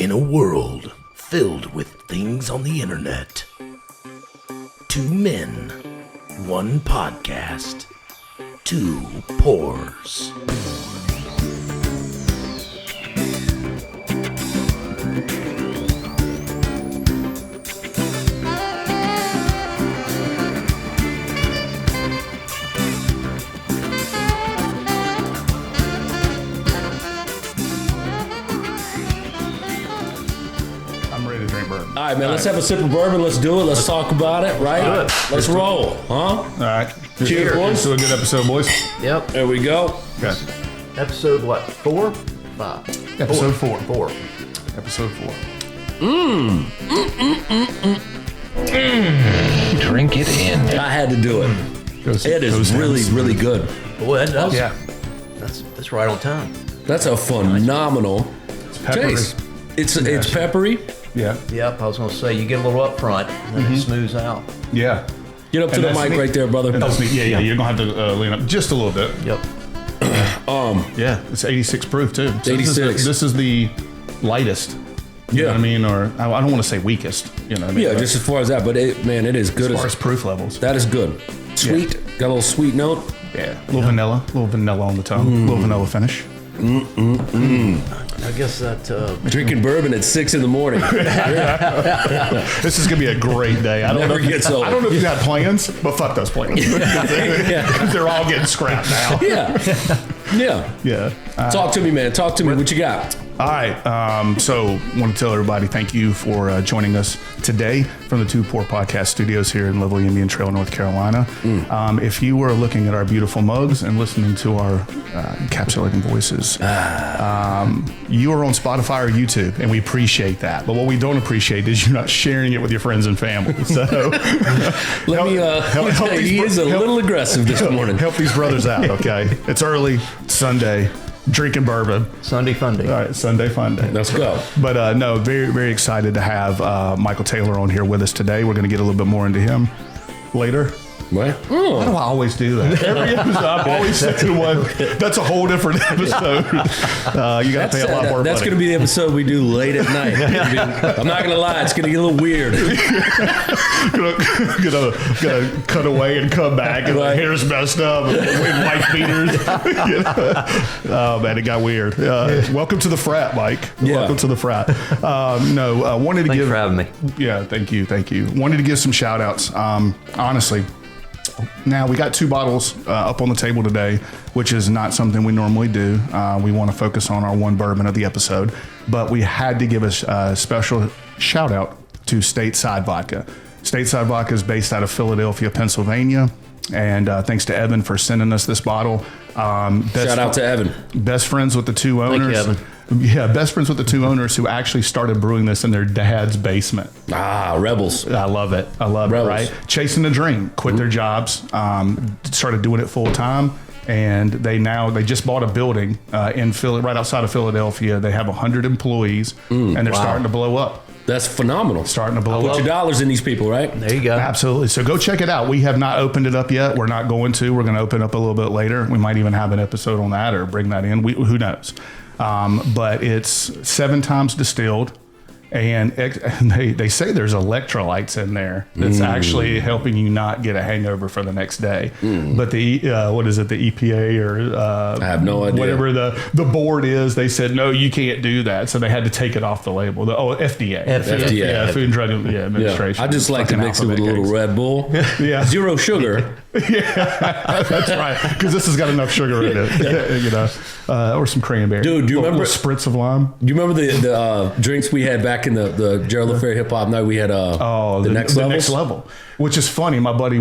In a world filled with things on the internet, 2 men, 1 podcast, 2 pours. All right, man, let's have a sip of bourbon. Let's do it. Let's talk about it, right? Let's roll, huh? All right. Cheers, boys. To a good episode, boys. Yep. There we go. Okay. Episode what? 4? 5. Episode 4. 4. Episode 4. Drink it in. I had to do it. It is really good. Boy, that does. Yeah. That's right on time. That's a phenomenal Peppery. taste. It's peppery. Yeah. Yep, I was going to say, you get a little up front, and then it smooths out. Yeah. Get up to And the that's mic me. right there, brother. And that's me. Yeah. You're going to have to lean up just a little bit. Yep. Yeah. It's 86 proof, too. So 86. This is the lightest. You know what I mean? Or I don't want to say weakest. You know what I mean? Yeah, But just as far as that, but it is good. as far as proof levels. That is good. Sweet. Got a little sweet note. Yeah. A little vanilla on the tongue. A little vanilla finish. I guess that... Drinking bourbon at 6 in the morning. This is going to be a great day. I don't Never gets old. I don't know if you had plans, but fuck those plans. They're all getting scrapped now. Yeah. Yeah. Talk to me, man. Talk to me. What you got? All right. So want to tell everybody thank you for joining us today from the Two Pour Podcast studios here in lovely Indian Trail, North Carolina. If you were looking at our beautiful mugs and listening to our encapsulating voices, you are on Spotify or YouTube, and we appreciate that. But what we don't appreciate is you're not sharing it with your friends and family. So Let me tell you, he is a little aggressive this morning. Help these brothers out, okay? It's early, Sunday, drinking bourbon. Sunday fun day. All right, Sunday fun day. Let's go. But no, very, very excited to have Michael Taylor on here with us today. We're going to get a little bit more into him later. What? Why do I always do that? Every episode, I'm always saying one. That's a whole different episode. You got to pay a lot more That's money. going to be the episode we do late at night. I'm not going to lie. It's going to get a little weird. gonna cut away and come back, and my hair's messed up, and wife beaters. Oh man, it got weird. Welcome to the frat, Mike. Yeah. Welcome to the frat. Wanted to Thanks give for having me. Yeah, thank you. Wanted to give some shout outs. Honestly, now we got 2 bottles up on the table today, which is not something we normally do. We want to focus on our 1 bourbon of the episode, but we had to give a special shout out to Stateside Vodka. Stateside Vodka is based out of Philadelphia, Pennsylvania. And thanks to Evan for sending us this bottle. Shout out to Evan. Best friends with the 2 owners. Thank you, Evan. Yeah, best friends with the 2 owners who actually started brewing this in their dad's basement. Rebels. I love it. Rebels. Right? Chasing the dream, quit their jobs, started doing it full time. And they just bought a building in right outside of Philadelphia. They have 100 employees, and they're starting to blow up. That's phenomenal. Starting to blow Put up. your dollars in these people, right? There you go. Absolutely. So go check it out. We have not opened it up yet. We're not going to. We're going to open up a little bit later. We might even have an episode on that or bring that in. Who knows? But it's 7 times distilled. And they say there's electrolytes in there that's actually helping you not get a hangover for the next day. But the what is it, the EPA or I have no idea. Whatever the board is, they said no, you can't do that. So they had to take it off the label. FDA, FDA. Food and Drug Administration. I just like to Fucking mix it with a alphabet little cakes. Red Bull. Yeah. 0 sugar. Yeah, that's right. Because this has got enough sugar in it, or some cranberry. Dude, do you remember little spritz of lime? Do you remember the drinks we had back in the Gerald LaFair Hip Hop Night? We had the next level, which is funny. My buddy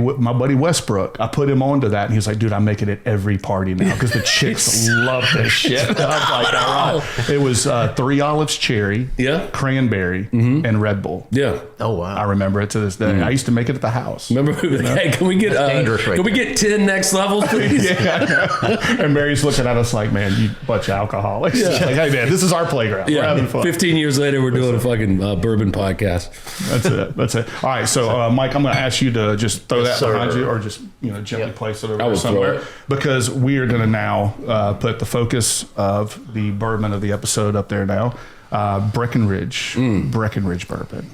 Westbrook, I put him onto that, and he was like, "Dude, I'm making it every party now because the chicks love this shit." And I was like, "All right." It was 3 olives, cherry, cranberry, and Red Bull. Yeah. Oh, wow. I remember it to this day. I used to make it at the house. Remember? Hey, can we get dangerous right can we get 10 next levels, please? Yeah. And Mary's looking at us like, man, you bunch of alcoholics. Yeah. Like, hey, man, this is our playground. We're having fun. 15 years later, we're doing a fucking bourbon podcast. That's it. All right. So, Mike, I'm going to ask you to just throw that sir. behind you or just, gently place it over I there will throw somewhere it. because we are going to now put the focus of the bourbon of the episode up there now. Breckenridge bourbon.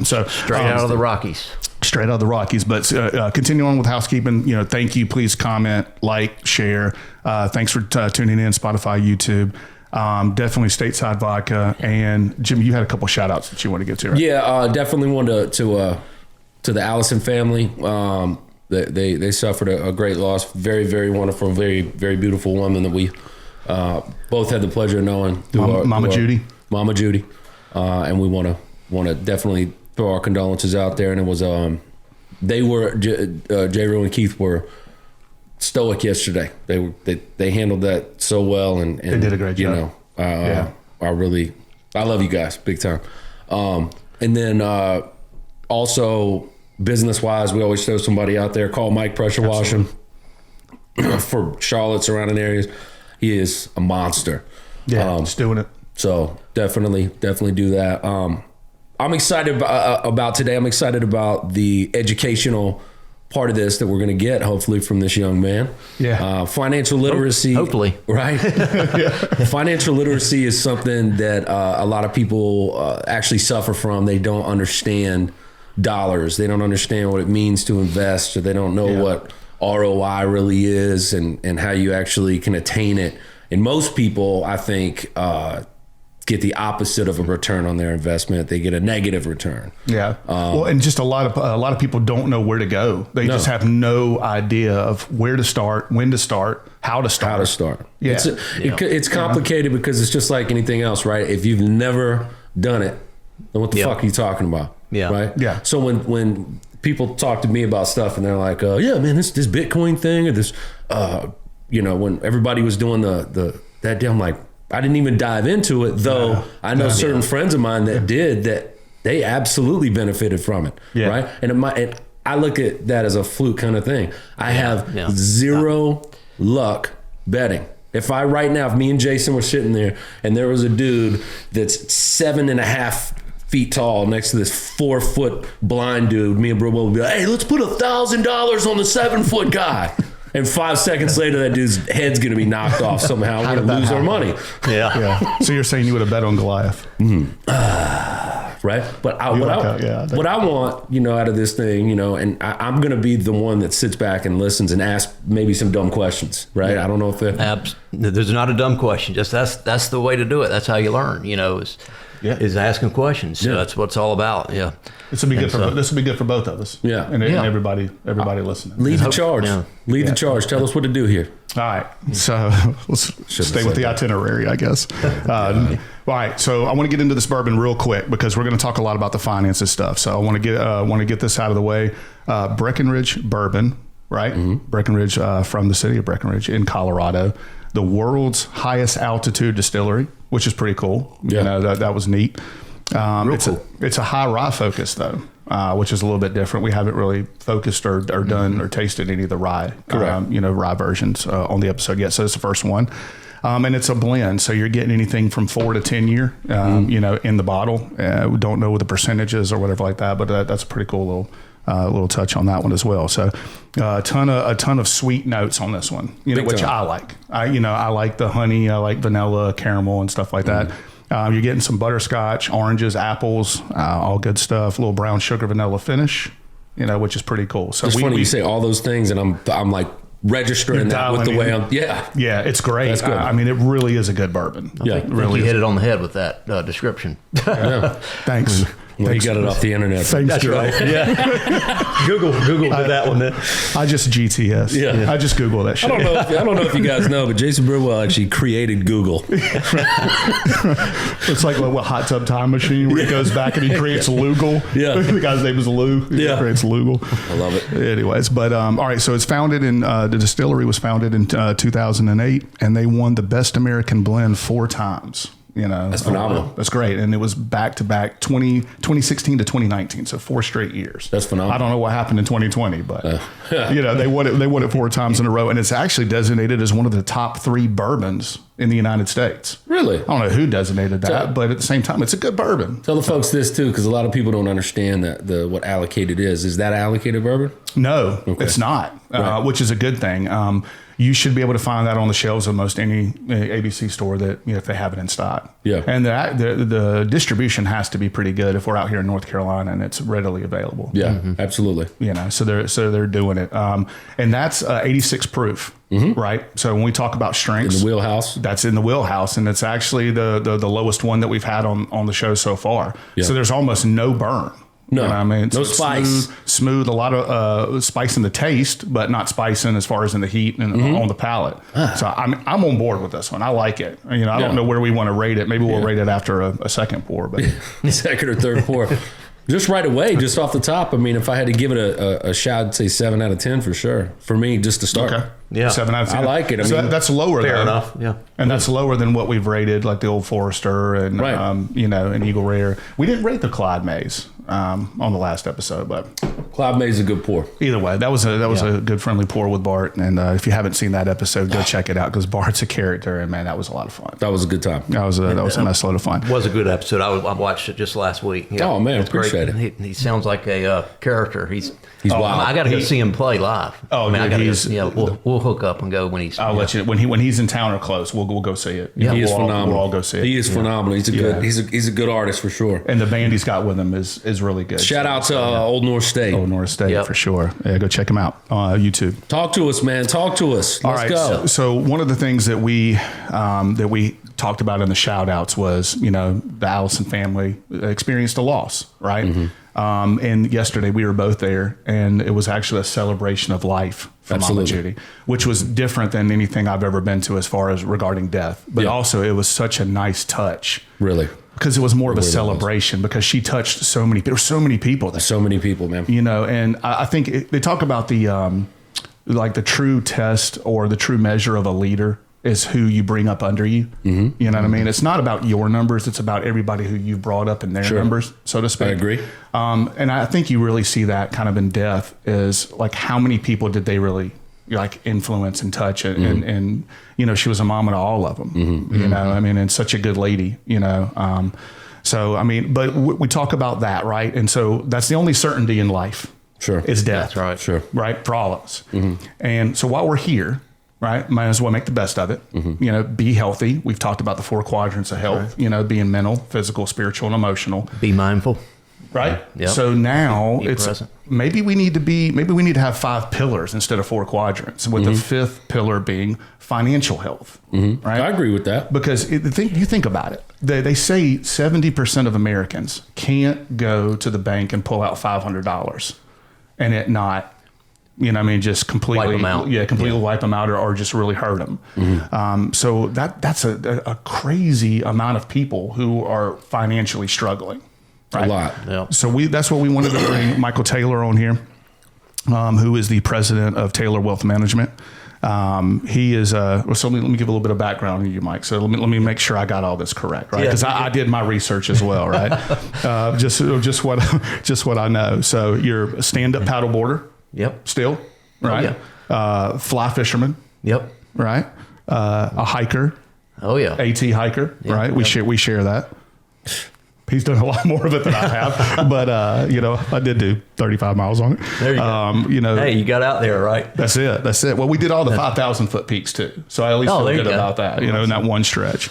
So Straight out of the Rockies. Straight out of the Rockies. But continue on with housekeeping. Thank you. Please comment, like, share. Thanks for tuning in. Spotify, YouTube. Definitely Stateside Vodka. And Jimmy, you had a couple shout outs that you want to get to, right? Yeah, definitely one to the Allison family. They suffered a great loss. Very, very wonderful, very, very beautiful woman that we both had the pleasure of knowing. Mama Judy. Mama Judy. And we want to definitely throw our condolences out there. And it was J. Rue and Keith were stoic yesterday. They handled that so well, and they did a great job. I love you guys big time. And then also business wise, we always throw somebody out there. Call Mike Pressure Washing for Charlotte surrounding areas. He is a monster. Yeah, just doing it. So definitely do that. I'm excited about today. I'm excited about the educational part of this that we're going to get, hopefully, from this young man. Yeah. Financial literacy. Hopefully. Right? Financial literacy is something that a lot of people actually suffer from. They don't understand dollars. They don't understand what it means to invest, or they don't know what ROI really is and how you actually can attain it. And most people, I think, get the opposite of a return on their investment. They get a negative return. Yeah. Well, and just a lot of people don't know where to go. They just have no idea of where to start, when to start, how to start. Yeah. It's complicated because it's just like anything else, right? If you've never done it, then what the fuck are you talking about? Yeah. Right? Yeah. So when people talk to me about stuff and they're like, yeah, man, this Bitcoin thing or this, when everybody was doing that deal, I'm like, I didn't even dive into it, though. I know certain friends of mine that did, that they absolutely benefited from it. Yeah. Right. And I look at that as a fluke kind of thing. I have zero luck betting. If me and Jason were sitting there and there was a dude that's 7.5 feet tall next to this 4 foot blind dude, me and Bro would be like, hey, let's put $1,000 on the 7 foot guy. And 5 seconds later, that dude's head's going to be knocked off somehow. We're going to lose our money. Yeah. So you're saying you would have bet on Goliath? Right. But what I want, out of this thing, and I'm going to be the one that sits back and listens and asks maybe some dumb questions. Right. I don't know if there's not a dumb question. Just that's the way to do it. That's how you learn, is asking questions. So that's what it's all about. Yeah. This will be good for both of us. Yeah. And everybody listening. Lead the charge. Yeah. Lead the charge. Tell us what to do here. All right. So let's stay with the itinerary, I guess. All right. So I want to get into this bourbon real quick because we're going to talk a lot about the finances stuff. So I want to get this out of the way. Breckenridge bourbon, right? Mm-hmm. Breckenridge from the city of Breckenridge in Colorado, the world's highest altitude distillery, which is pretty cool. Yeah. That was neat. Cool. It's a high rye focus though, which is a little bit different. We haven't really focused or done or tasted any of the rye, rye versions on the episode yet. So it's the first one. And it's a blend. So you're getting anything from 4 to 10 year, in the bottle. We don't know the percentages or whatever like that, but that's a pretty cool little touch on that one as well. So a ton of sweet notes on this one, which I like. I like the honey, I like vanilla, caramel and stuff like that. You're getting some butterscotch, oranges, apples, all good stuff. A little brown sugar vanilla finish, which is pretty cool. So it's funny you say all those things, and I'm like registering that with the way I'm. Yeah, it's great. That's good. I mean, it really is a good bourbon. I think you hit it on the head with that description. Thanks. Well, you got it off the internet. Thanks, That's Joe. right. Yeah. Google did that one. Then. I just GTS. Yeah. I just Google that shit. I don't know if you guys know, but Jason Burwell actually created Google. It's like what Hot Tub Time Machine, where he goes back and he creates Lugal. Yeah. The guy's name is Lou. He creates Lugal. I love it. Anyways, but all right. So it's founded the distillery was founded in 2008, and they won the Best American Blend 4 times. That's phenomenal. That's great. And it was back to back 2016 to 2019. So 4 straight years. That's phenomenal. I don't know what happened in 2020, but they won it 4 times in a row. And it's actually designated as one of the top 3 bourbons in the United States. Really? I don't know who designated that, but at the same time, it's a good bourbon. Tell the folks this too, because a lot of people don't understand that what allocated is. Is that allocated bourbon? No, it's not, Right. which is a good thing. You should be able to find that on the shelves of most any ABC store that if they have it in stock. Yeah. And the distribution has to be pretty good if we're out here in North Carolina and it's readily available. Yeah, absolutely. So they're doing it, and that's 86 proof, right? So when we talk about strengths, In the wheelhouse. that's in the wheelhouse, and it's actually the lowest one that we've had on the show so far. Yeah. So there's almost no burn. No, You know what I mean, no it's spice. smooth, a lot of spice in the taste, but not spicing as far as in the heat and on the palate. So I'm on board with this one. I like it. I don't know where we want to rate it. Maybe we'll rate it after a second pour, but Second or third pour. Just right away, just off the top. I mean, if I had to give it a shot, I'd say 7 out of 10 for sure. For me, just to start. okay, Yeah. 7 out of 10. I like it. I So mean, that's lower. Fair though. enough. Yeah. And that's lower than what we've rated, like the Old Forester and Right. and Eagle Rare. We didn't rate the Clyde Mays on the last episode, but Cloud May's a good pour. either way, that was a good friendly pour with Bart. And if you haven't seen that episode, go check it out because Bart's a character, and man, that was a lot of fun. That was a good time. That was a nice load of fun. Was a good episode. I watched it just last week. Yeah. Oh, man, It's great. appreciate it. He sounds like a character. He's wild. I got to go see him play live. Oh, I mean, I dude, gotta he's- we'll hook up and go when he's. I'll let you when he's in town or close. We'll go see it. Yeah. He is We'll all- phenomenal. We'll all go see it. He is phenomenal. He's a good. Yeah. He's a good artist for sure. And the band he's got with him is really good. Shout out to Old North State. Old North State Yep. for sure. Yeah, go check him out on YouTube. Talk to us, man. Talk to us. Let's go. So one of the things that we talked about in the shout outs was, the Allison family experienced a loss, right? And yesterday we were both there, and it was actually a celebration of life for Mama Absolutely. Judy, which was different than anything I've ever been to as far as regarding death. But Yeah. also it was such a nice touch Really. because it was more of a Really was. celebration because she touched so many. There were so many people there. So many people, man. And I think they talk about the true test or the true measure of a leader is who you bring up under you. You know what I mean? It's not about your numbers. It's about everybody who you've brought up in their numbers, so to speak. I agree. And I think you really see that kind of in death is like how many people did they really like influence and touch and she was a mama to all of them, and such a good lady, so, I mean, but we talk about that, right? And so that's the only certainty in life. Sure. Is death. That's right. Sure. Right. For all of us. And so while we're here, right, might as well make the best of it, be healthy. We've talked about the 4 quadrants of health, being mental, physical, spiritual, and emotional. Be mindful. Right. Yep. So now Be it's present. maybe we need to have 5 pillars instead of 4 quadrants, with the 5th pillar being financial health. Right. I agree with that. Because you think about it. They say 70% of Americans can't go to the bank and pull out $500 and it not, just completely Wipe 'em out. completely wipe them out or just really hurt them. So that's a crazy amount of people who are financially struggling. Right? A lot. Yeah. So that's what we wanted to bring Michael Taylor on here, who is the president of Taylor Wealth Management. He is. So let me give a little bit of background on you, Mike. So let me make sure I got all this correct, right? Because I did my research as well, right? just what I know. So you're a stand-up paddleboarder. Yep. Still, right? Fly fisherman, Yep. right? A hiker, Oh yeah. AT hiker, right? We share that. He's done a lot more of it than I have, but I did do 35 miles on it. There you go. Hey, you got out there, right? That's it. Well, we did all the 5,000 foot peaks too, so I at least feel there you good go. about that. In that one stretch.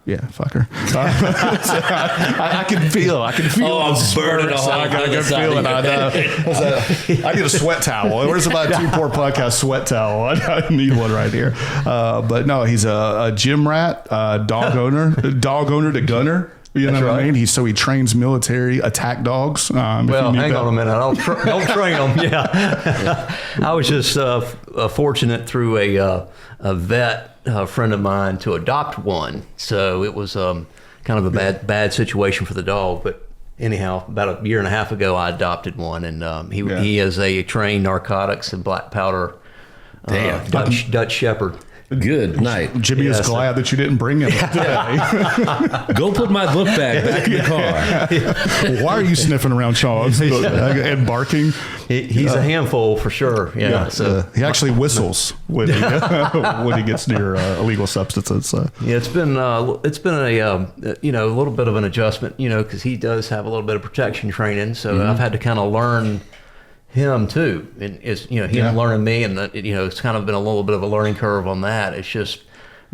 Yeah, fucker. I can feel. Oh, the I'm burning a spurts. hole I can feel it. I know. I need a sweat towel. Where's my 2-pour podcast sweat towel? I need one right here. But no, he's a gym rat, dog owner to gunner. You know That's what I right. mean? So he trains military attack dogs. Well, hang on a minute. Don't train them. Yeah. I was just fortunate through a vet friend of mine to adopt one. So it was kind of a bad situation for the dog. But anyhow, about a year and a half ago, I adopted one, and he is a trained narcotics and black powder Dutch Shepherd. Good night. Jimmy is glad that you didn't bring him today. Go put my book bag back in the car. Why are you sniffing around Charles and barking? He's a handful for sure. Yeah. So he actually whistles when he, when he gets near illegal substances. So. Yeah, it's been a little bit of an adjustment, because he does have a little bit of protection training. So I've had to kind of learn him too, and it's him learning me, and it's kind of been a little bit of a learning curve on that. It's just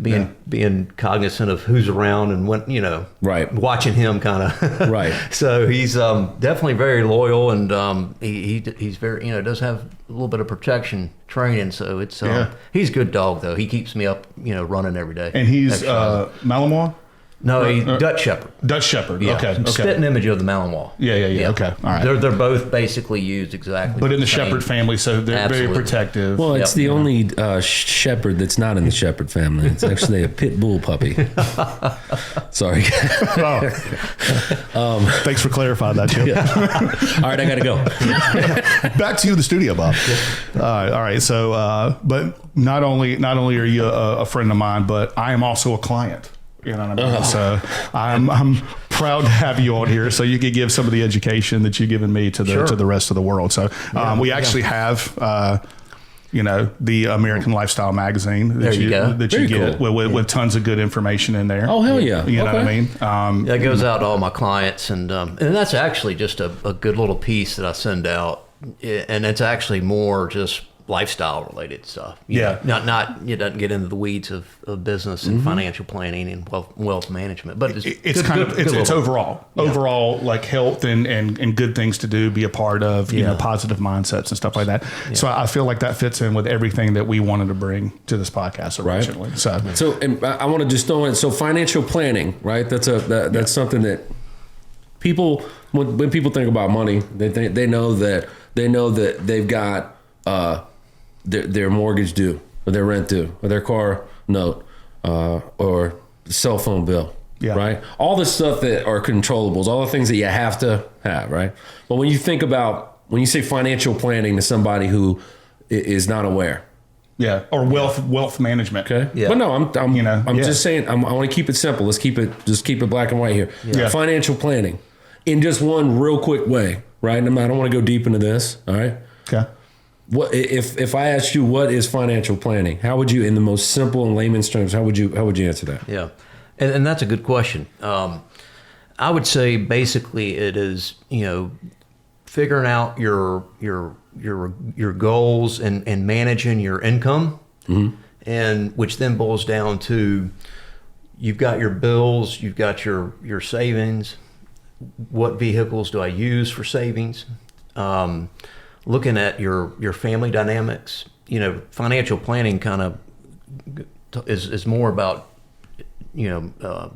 being cognizant of who's around and when, right, watching him kind of right. So he's definitely very loyal, and he's very does have a little bit of protection training. So it's he's a good dog though. He keeps me up running every day. And he's Malinois. No, Dutch Shepherd. Dutch Shepherd. Yeah. Okay. Spitting image of the Malinois. Yeah. Okay. All right. They're both basically used exactly. But in the same. Shepherd family, so they're very protective. Well, it's the only Shepherd that's not in the Shepherd family. It's actually a pit bull puppy. Sorry. Thanks for clarifying that, Jim. All right, I got to go. Back to you in the studio, Bob. All right. So, but not only are you a friend of mine, but I am also a client. You know what I mean? So I'm proud to have you on here, so you can give some of the education that you've given me to the rest of the world. So we actually have the American Lifestyle magazine that you get with tons of good information in there. Oh, hell yeah. You know what I mean? That goes out to all my clients, and that's actually just a good little piece that I send out, and it's actually more just lifestyle related stuff. Not it doesn't get into the weeds of business and financial planning and wealth management, but it's overall like health and good things to do, be a part of, positive mindsets and stuff like that. Yeah. So I feel like that fits in with everything that we wanted to bring to this podcast originally. Right. So and I want to just throw in, so financial planning, right? That's something that people, when people think about money, they know that they've got their mortgage due, or their rent due, or their car note, or cell phone bill, right? All the stuff that are controllables, all the things that you have to have, right? But when you say financial planning to somebody who is not aware, or wealth management, okay, but no, I'm just saying, I want to keep it simple. Let's keep it black and white here. Financial planning in just one real quick way, right? I don't want to go deep into this, all right? Okay. What if I asked you what is financial planning? How would you, in the most simple and layman's terms, how would you answer that? Yeah, and that's a good question. I would say basically it is figuring out your goals and managing your income, and which then boils down to you've got your bills, you've got your savings. What vehicles do I use for savings? Looking at your family dynamics, financial planning kind of is more about,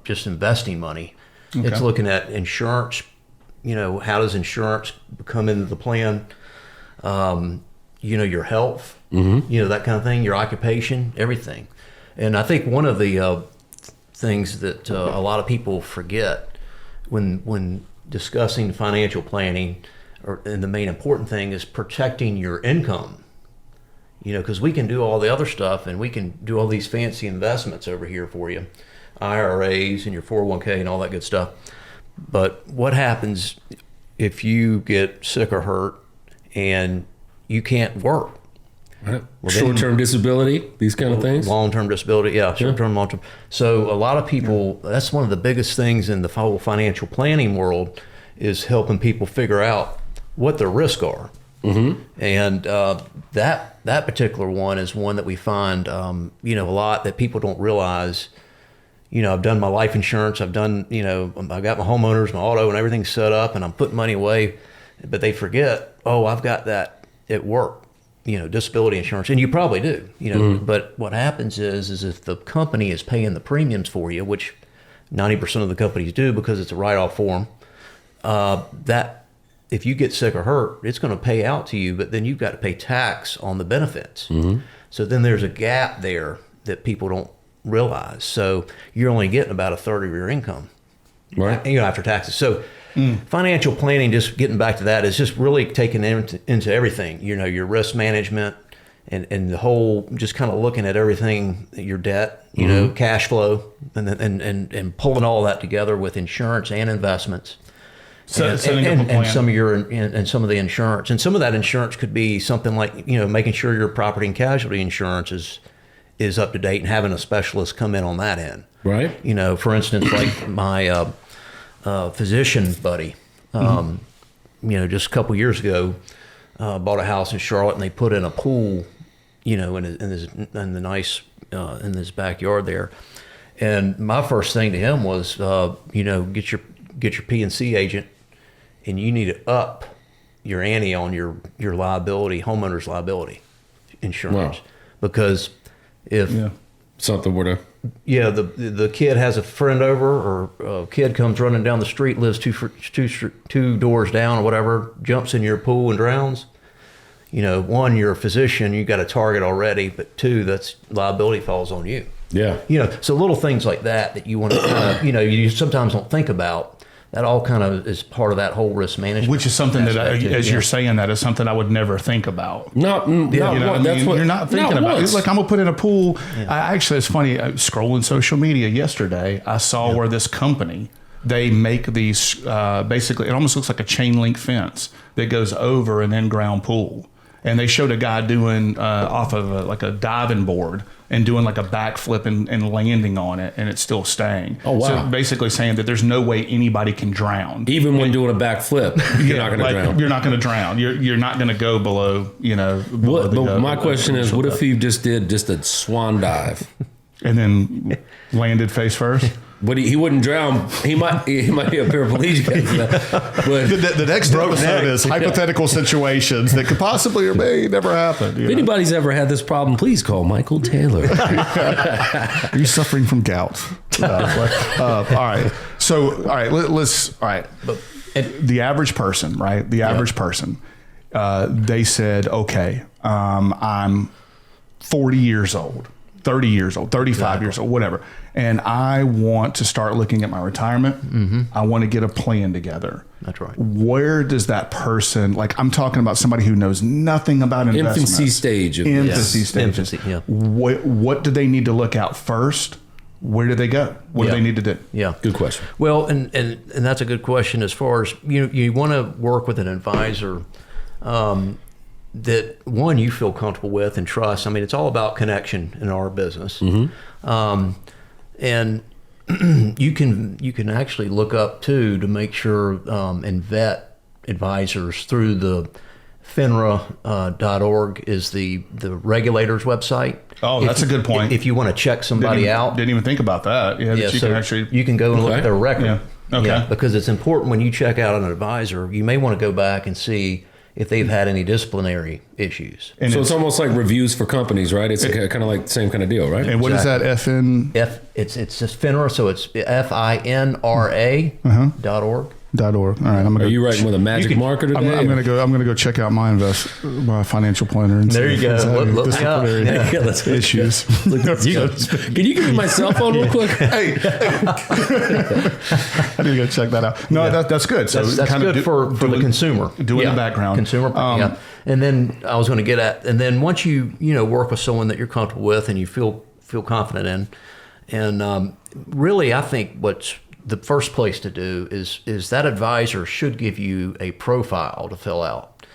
just investing money. Okay. It's looking at insurance, how does insurance come into the plan? Your health, that kind of thing, your occupation, everything. And I think one of the things that a lot of people forget when discussing financial planning, and the main important thing is protecting your income, because we can do all the other stuff and we can do all these fancy investments over here for you, IRAs and your 401k and all that good stuff. But what happens if you get sick or hurt and you can't work? Right. Well, short-term disability, these kind of things? Long-term disability, short-term, long-term. So a lot of people, that's one of the biggest things in the whole financial planning world, is helping people figure out what their risks are. And that particular one is one that we find, a lot that people don't realize. I've done my life insurance, I've done, I got my homeowners, my auto, and everything's set up, and I'm putting money away, but they forget, I've got that at work, disability insurance, and you probably do, but what happens is if the company is paying the premiums for you, which 90% of the companies do because it's a write-off for them, that if you get sick or hurt, it's going to pay out to you, but then you've got to pay tax on the benefits. So then there's a gap there that people don't realize. So you're only getting about a third of your income, right? After taxes. So financial planning, just getting back to that, is just really taking into everything. Your risk management, and the whole just kind of looking at everything, your debt, you know, cash flow, and pulling all that together with insurance and investments. And some of your and some of the insurance, and some of that insurance could be something like, you know, making sure your property and casualty insurance is up to date and having a specialist come in on that end. Right. You know, for instance, like my physician buddy, you know, just a couple years ago, bought a house in Charlotte, and they put in a pool, you know, in his backyard there. And my first thing to him was, you know, get your P&C agent, and you need to up your ante on your liability, homeowner's liability insurance. Wow. Because if something were to, the kid has a friend over, or a kid comes running down the street, lives two doors down or whatever, jumps in your pool and drowns, you know, one, you're a physician, you got a target already, but two, that's liability falls on you. Yeah. You know, so little things like that you want to kind of, you know, you sometimes don't think about. That all kind of is part of that whole risk management. Which is something that, as you're saying that, is something I would never think about. You're not thinking about it. Like, I'm going to put in a pool. Yeah. It's funny, scrolling social media yesterday, I saw where this company, they make these, basically, it almost looks like a chain link fence that goes over an in-ground pool. And they showed a guy doing off of like a diving board and doing like a backflip and landing on it, and it's still staying. Oh, wow. So basically saying that there's no way anybody can drown. Even when doing a backflip, you're not going to drown. You're not going to drown. You're not going to go below, you know. But my question is, what if he just did just a swan dive? And then landed face first? But he wouldn't drown. He might be a paraplegic after that. But the next episode is hypothetical situations that could possibly or may never happen. If anybody's ever had this problem, please call Michael Taylor. Are you suffering from gout? All right. So, let's. The average person, right? The average person, they said, okay, I'm 40 years old. 30 years old, 35 years old, whatever. And I want to start looking at my retirement. Mm-hmm. I want to get a plan together. That's right. Where does that person, like, I'm talking about somebody who knows nothing about investment. Infancy stage. Infancy, yeah. What do they need to look out first? Where do they go? What do they need to do? Yeah. Good question. Well, and that's a good question as far as, you want to work with an advisor that, one, you feel comfortable with and trust. I mean, it's all about connection in our business. Mm-hmm. And you can actually look up too to make sure and vet advisors through the FINRA.org is the regulator's website. Oh, that's a good point. If you want to check somebody out. Didn't even think about that. You can go and look at their record. Yeah. Okay. Yeah, because it's important when you check out an advisor, you may want to go back and see if they've had any disciplinary issues. And so it's almost like reviews for companies, right? It's kind of like the same kind of deal, right? And what is that, FN? It's just FINRA, so it's FINRA.org. .org. All right, Are you writing with a magic marker today? I'm going to go check out my financial planner. And there you go. Look disciplinary issues. Can you give me my cell phone real quick? Hey. I need to go check that out. No, that's good. So that's kind good for the consumer. Doing the background. Consumer. Yeah. And then I was going to get at, and then once you work with someone that you're comfortable with and you feel confident in, and really I think what's the first place to do is that advisor should give you a profile to fill out.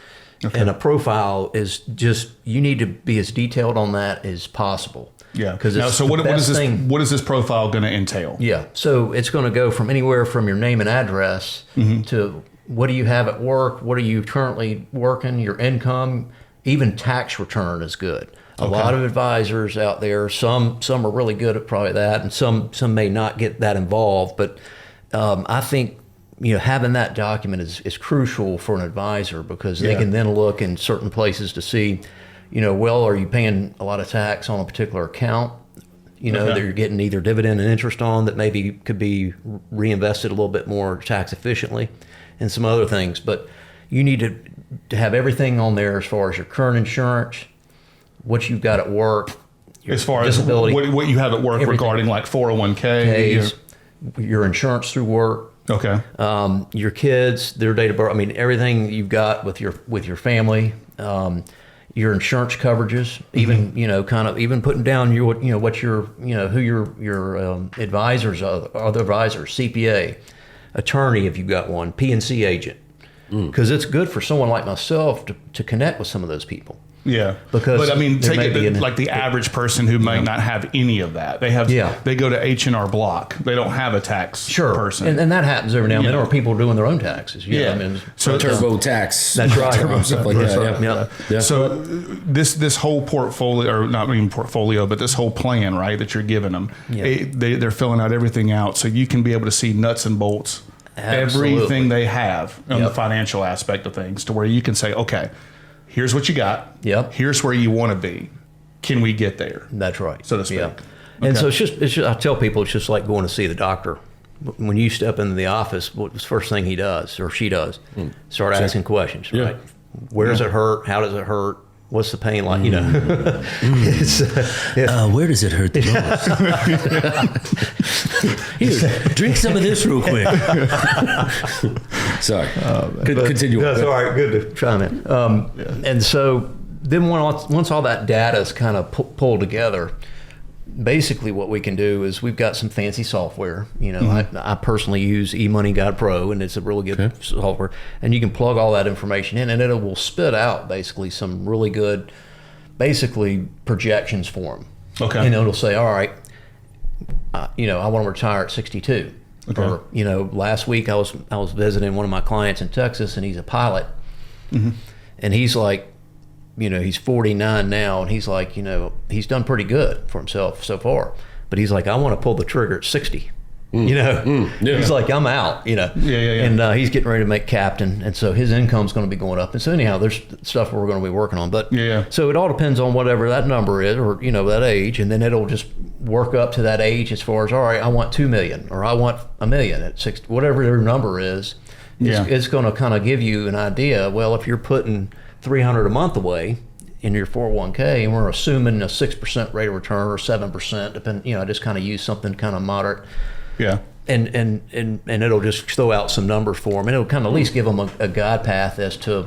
Okay. And a profile is just, you need to be as detailed on that as possible. Yeah. So what is this profile going to entail? Yeah. So it's going to go from anywhere from your name and address to what do you have at work, what are you currently working, your income, even tax return is good. A lot of advisors out there, some are really good at probably that, and some may not get that involved. But I think having that document is crucial for an advisor, because they can then look in certain places to see, are you paying a lot of tax on a particular account? That you're getting either dividend and interest on that maybe could be reinvested a little bit more tax efficiently, and some other things. But you need to have everything on there as far as your current insurance, what you've got at work, as far disability, as what you have at work, regarding like 401k, your insurance through work, your kids, their date of birth. I mean, everything you've got with your family, your insurance coverages, even kind of even putting down your what your who your advisors are, other advisors, CPA, attorney if you've got one, P&C agent, because it's good for someone like myself to connect with some of those people. Yeah, because but I mean, take it be like the average person who might not have any of that. They have, they go to H&R Block. They don't have a tax person, and that happens every now and then. Or people doing their own taxes. I mean, so TurboTax. That's right. Stuff like that. Yeah. So this whole portfolio, or not even portfolio, but this whole plan, right, that you're giving them, they're filling out everything out, so you can be able to see nuts and bolts, everything they have on the financial aspect of things, to where you can say, okay, here's what you got. Yep. Here's where you want to be. Can we get there? That's right. So to speak. Yeah. And so it's just, I tell people, it's just like going to see the doctor. When you step into the office, what's the first thing he does or she does? Start asking questions, right? Where does it hurt? How does it hurt? What's the pain like? Where does it hurt the most? Here, drink some of this real quick. Sorry. Continue. That's all right. Good to chime in. And so then once all that data is kind of pulled together, basically what we can do is we've got some fancy software. I personally use eMoney Guide Pro, and it's a really good software. And you can plug all that information in, and it will spit out basically some really good, basically projections for them. Okay. And it'll say, all right, I want to retire at 62. Okay. Or last week I was visiting one of my clients in Texas, and he's a pilot, and he's like, he's 49 now, and he's like, he's done pretty good for himself so far. But he's like, I want to pull the trigger at 60. He's like, I'm out, And he's getting ready to make captain, and so his income's going to be going up. And so anyhow, there's stuff we're going to be working on. But so it all depends on whatever that number is, or that age, and then it'll just work up to that age as far as, all right, I want 2 million, or I want $1 million at 60, whatever your number is. It's going to kind of give you an idea. Well, if you're putting $300 a month away in your 401k, and we're assuming a 6% rate of return or 7%, depending, I just kind of use something kind of moderate. Yeah. And it'll just throw out some numbers for them, and it'll kind of at least give them a guide path as to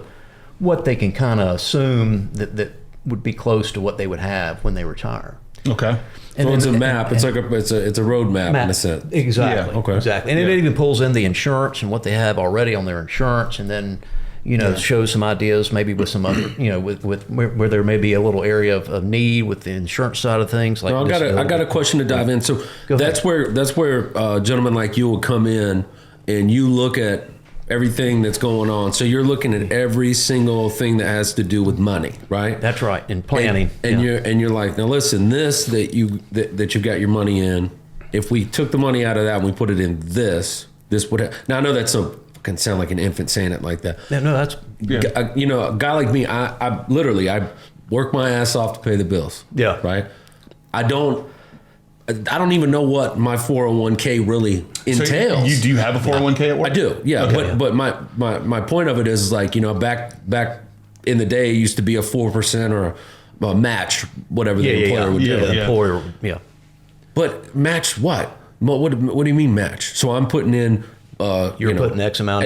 what they can kind of assume that would be close to what they would have when they retire. Okay. And so it's a map. It's like it's a road map in a sense. Exactly. Yeah. Okay. Exactly. And it even pulls in the insurance and what they have already on their insurance, and then shows some ideas maybe with some other, with where there may be a little area of need with the insurance side of things. Like I got a question to dive in. So that's where gentlemen like you will come in, and you look at everything that's going on. So you're looking at every single thing that has to do with money, right? That's right. And planning. And you're like, now listen, this that you've got your money in, if we took the money out of that and we put it in this would have, now I know that's can sound like an infant saying it like that. No, that's a guy like me. I literally work my ass off to pay the bills. Yeah. Right. I don't even know what my 401k really entails. So do you have a 401k at work? I do. Yeah. Okay. But my point of it is like, back in the day, it used to be a 4% or a match, whatever the employer would do. Employer, But match what? What do you mean match? So I'm putting in. You're putting X amount,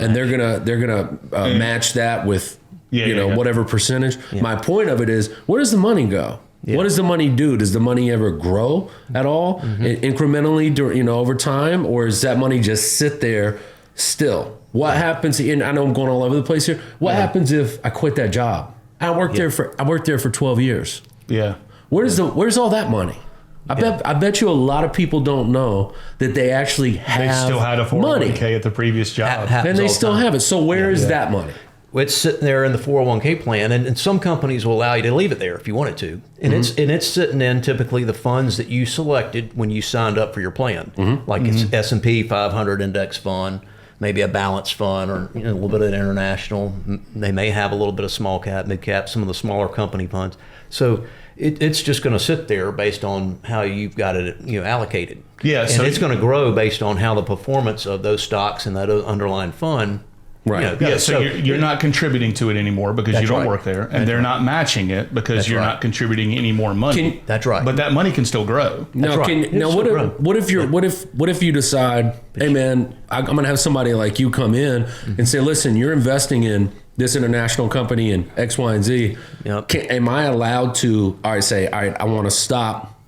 and they're gonna match that with whatever percentage. Yeah. My point of it is, where does the money go? Yeah. What does the money do? Does the money ever grow at all, incrementally, over time, or is that money just sit there still? What happens? And I know I'm going all over the place here. What happens if I quit that job? I worked there for 12 years. Yeah. Where's all that money? I bet you a lot of people don't know that they actually have They still had a 401k money at the previous job. And they still have it. So where is that money? It's sitting there in the 401k plan, and some companies will allow you to leave it there if you wanted to. And it's sitting in typically the funds that you selected when you signed up for your plan. Like it's S&P 500 index fund, maybe a balanced fund, or a little bit of international. They may have a little bit of small cap, mid cap, some of the smaller company funds. So it's just going to sit there based on how you've got it, allocated. Yeah, and so it's going to grow based on how the performance of those stocks and that underlying fund. Right. So you're not contributing to it anymore because you don't work there, and they're not matching it because you're not contributing any more money. That's right. But that money can still grow. What if you decide, hey man, I'm going to have somebody like you come in and say, listen, you're investing in this international company and X, Y, and Z. Yep. Am I allowed to, say, all right, I want to stop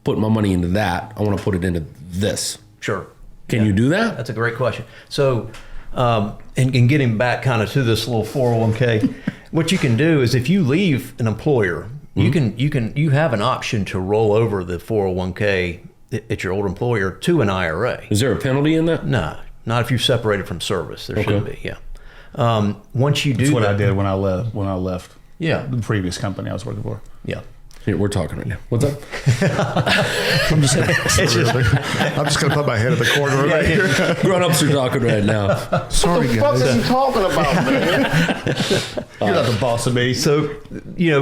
putting my money into that. I want to put it into this. Sure. Can you do that? That's a great question. So, and getting back kind of to this little 401k, what you can do is if you leave an employer, you have an option to roll over the 401k at your old employer to an IRA. Is there a penalty in that? No, not if you're separated from service. There shouldn't be. Yeah. Once you do, That's what I did when I left. Yeah. The previous company I was working for. Yeah. Here, we're talking right now. What's up? I'm just gonna put my head in the corner right here. Grown-ups are talking right now. Sorry, guys. What are you talking about, man? You're not the boss of me. So,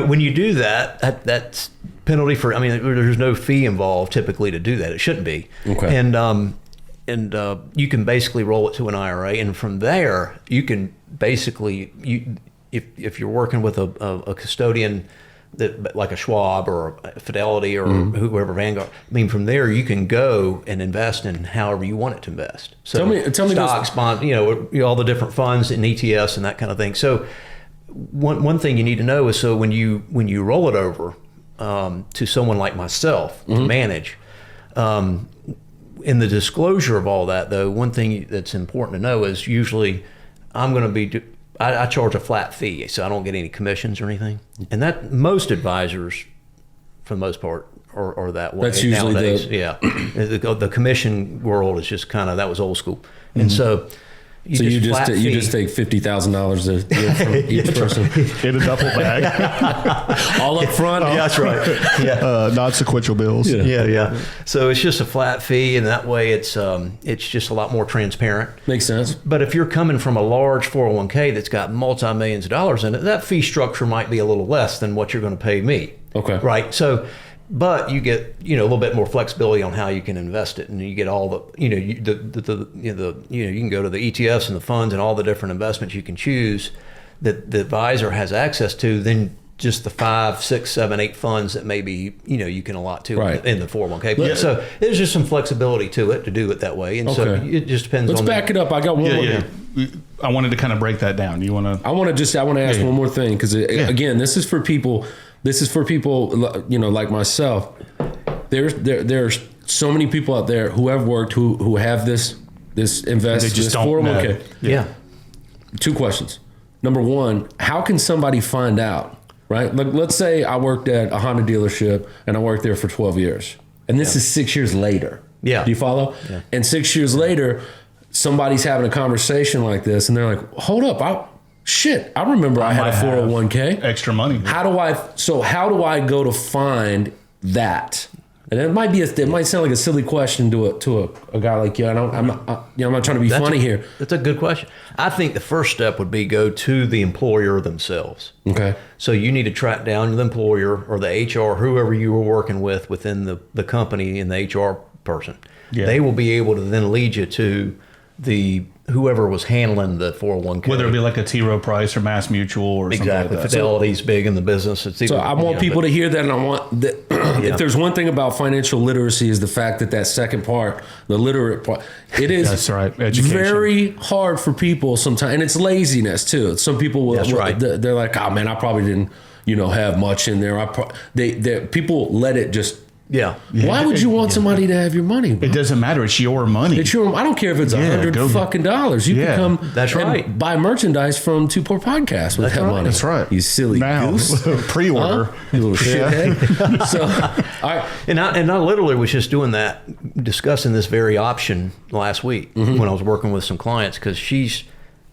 when you do that, that's penalty for. I mean, there's no fee involved typically to do that. It shouldn't be. Okay. And you can basically roll it to an IRA, and from there you can basically if you're working with a custodian that like a Schwab or a Fidelity or whoever, Vanguard. I mean, from there you can go and invest in however you want it to invest. So tell me stocks, bonds, all the different funds and ETFs and that kind of thing. So one thing you need to know is when you roll it over to someone like myself to manage. In the disclosure of all that, though, one thing that's important to know is usually I'm going to be. I charge a flat fee, so I don't get any commissions or anything. And that most advisors, for the most part, are that way. That's usually nowadays. The commission world is just kind of, that was old school. And so you just take $50,000 a year from each person in a duffel bag, all up front. Yeah, that's right. Yeah, non-sequential bills. Yeah. So it's just a flat fee, and that way it's just a lot more transparent. Makes sense. But if you're coming from a large 401k that's got multi-millions of dollars in it, that fee structure might be a little less than what you're going to pay me. Okay. Right. So, but you get a little bit more flexibility on how you can invest it, and you get all the you can go to the ETFs and the funds and all the different investments you can choose that the advisor has access to. Then just the 5, 6, 7, 8 funds that maybe you can allot to in the 401k. Yeah. So there's just some flexibility to it to do it that way, and so it just depends. Let's back it up. I got one more. Yeah. I wanted to kind of break that down. You want to? I want to ask one more thing because again, this is for people. This is for people, like myself. There's so many people out there who have worked, who have this invest, they just this don't 401k. know. Yeah. 2 questions. Number 1, how can somebody find out? Right? Like, let's say I worked at a Honda dealership and I worked there for 12 years, and this is 6 years later. Yeah. Do you follow? Yeah. And 6 years later, somebody's having a conversation like this, and they're like, "Hold up, I remember I had a 401k. Extra money. How do I go to find that?" And it might sound like a silly question to a guy like you. I'm not trying to be funny here. That's a good question. I think the first step would be go to the employer themselves. Okay. So you need to track down the employer or the HR, whoever you were working with within the company and the HR person. Yeah. They will be able to then lead you to whoever was handling the 401k. Whether it be like a T. Rowe Price or Mass Mutual or something like that. Fidelity's big in the business. So I want people to hear that, and I want that. If there's one thing about financial literacy is the fact that second part, the literate part, it is That's right. Education. very hard for people sometimes, and it's laziness too. Some people will, That's right. They're like, "Oh man, I probably didn't, have much in there." People let it just. Yeah. Why would you want somebody to have your money, bro? It doesn't matter. It's your money. It's your. I don't care if it's $100 fucking dollars. You can come. That's right. And buy merchandise from Two Poor Podcasts with that money. That's right. You silly now, goose. pre-order. Huh? You little shithead. So, all right. And I literally was just doing that, discussing this very option last week when I was working with some clients, because she's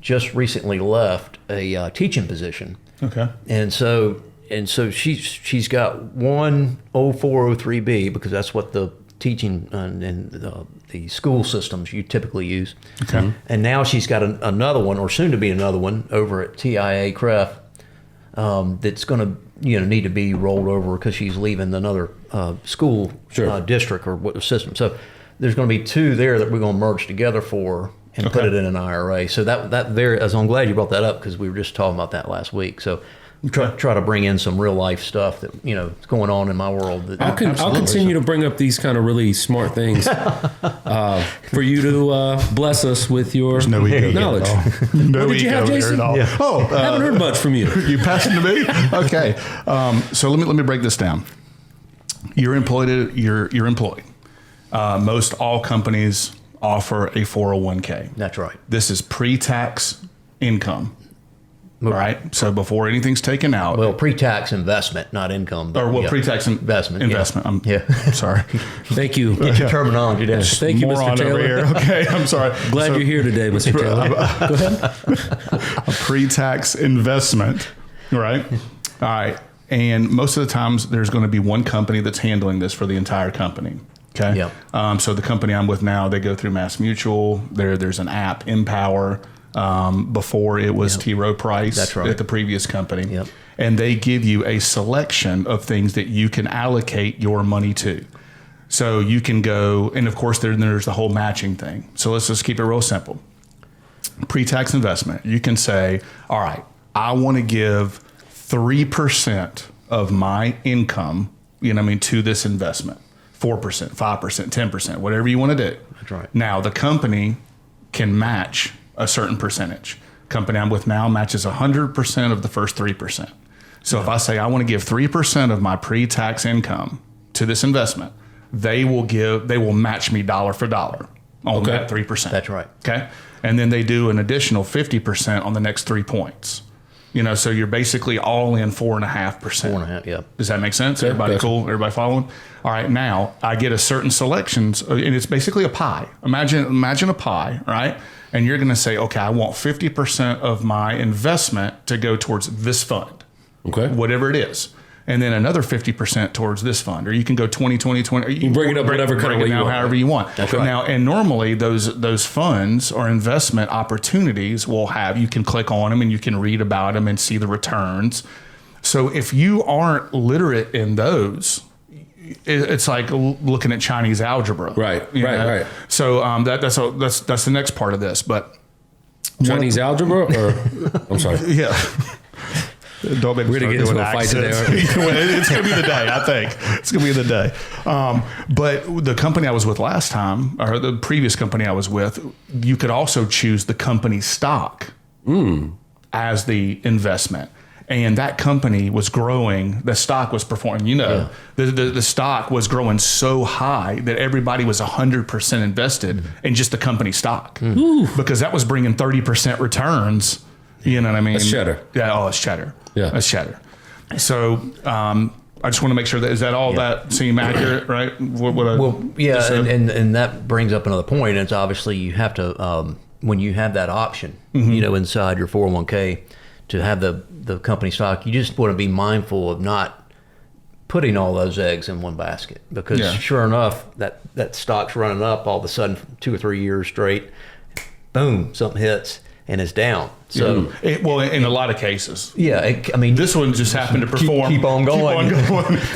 just recently left a teaching position. Okay. And so she's got one 0403B, because that's what the teaching and the school systems you typically use. Okay. And now she's got another one, or soon to be another one, over at TIA CREF that's going to need to be rolled over because she's leaving another school district or system. So there's going to be 2 there that we're going to merge together for and put it in an IRA. So that I'm glad you brought that up, because we were just talking about that last week. So try to bring in some real life stuff that is going on in my world. I'll continue to bring up these kind of really smart things for you to bless us with your knowledge. No What did you have, Jason? at all. Yeah. Oh, I haven't heard much from you. you passing to me? Okay. So let me break this down. You're employed. You're employed. Most all companies offer a 401k. That's right. This is pre-tax income. All right. So before anything's taken out. Well, pre-tax investment, not income. Pre-tax investment. Investment. Yeah. I'm sorry. Thank you. Get your terminology down. Thank you, Mr. Moron Taylor. over here. Okay. I'm sorry. Glad you're here today, Mr. Taylor. Go ahead. A pre-tax investment. Right. All right. And most of the times there's going to be one company that's handling this for the entire company. Okay. Yep. So the company I'm with now, they go through Mass Mutual. There's an app, Empower. Before it was T. Rowe Price. That's right. At the previous company. Yep. And they give you a selection of things that you can allocate your money to. So you can go, and of course there's the whole matching thing. So let's just keep it real simple. Pre-tax investment. You can say, all right, I want to give 3% of my income, to this investment. 4%, 5%, 10%, whatever you want to do. That's right. Now the company can match a certain percentage. Company I'm with now matches 100% of the first 3%. So if I say I want to give 3% of my pre-tax income to this investment, they will match me dollar for dollar on that 3%. That's right. Okay. And then they do an additional 50% on the next 3 points. So you're basically all in 4.5%. 4.5, yeah. Does that make sense? Everybody cool? Everybody following? All right, now I get a certain selections, and it's basically a pie. Imagine a pie, right? And you're going to say, okay, I want 50% of my investment to go towards this fund, Okay. whatever it is. And then another 50% towards this fund, or you can go 20, 20, 20. Or you break it up whatever kind of way you want. however you want. That's right. Now, and normally those funds or investment opportunities will have, you can click on them and you can read about them and see the returns. So if you aren't literate in those, it's like looking at Chinese algebra. Right. Right. So that's the next part of this. But Chinese algebra, or I'm sorry. yeah. Don't make me We're gonna start get into doing a fight today, accents. aren't we? It's gonna be the day, I think. It's gonna be the day. But the company I was with last time, or the previous company I was with, you could also choose the company stock as the investment. And that company was growing. The stock was performing. The stock was growing so high that everybody was 100% invested in just the company stock because that was bringing 30% returns. You know what I mean? That's cheddar. Yeah. Oh, it's cheddar. Yeah. That's cheddar. So I just want to make sure that is that all that seem accurate, right? And that brings up another point. It's obviously you have to when you have that option, inside your 401k to have the company stock, you just want to be mindful of not putting all those eggs in one basket because sure enough, that stock's running up all of a sudden 2 or 3 years straight, boom, something hits and it's down. So, in a lot of cases, this one just happened to perform. Keep on going.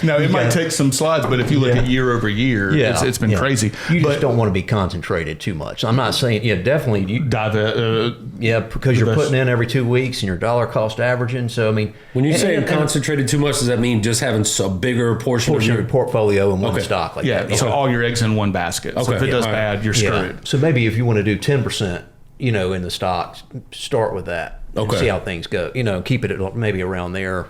Now it might take some slides, but if you look at year over year, it's been crazy. You just don't want to be concentrated too much. I'm not saying, definitely you dive. because you're putting in every 2 weeks and your dollar cost averaging. So I mean, when you say concentrated too much, does that mean just having a bigger portion of your portfolio in one stock like that? So all your eggs in one basket. So if it does bad, you're screwed. So maybe if you want to do 10%. In the stocks, start with that. And see how things go. Keep it at maybe around there.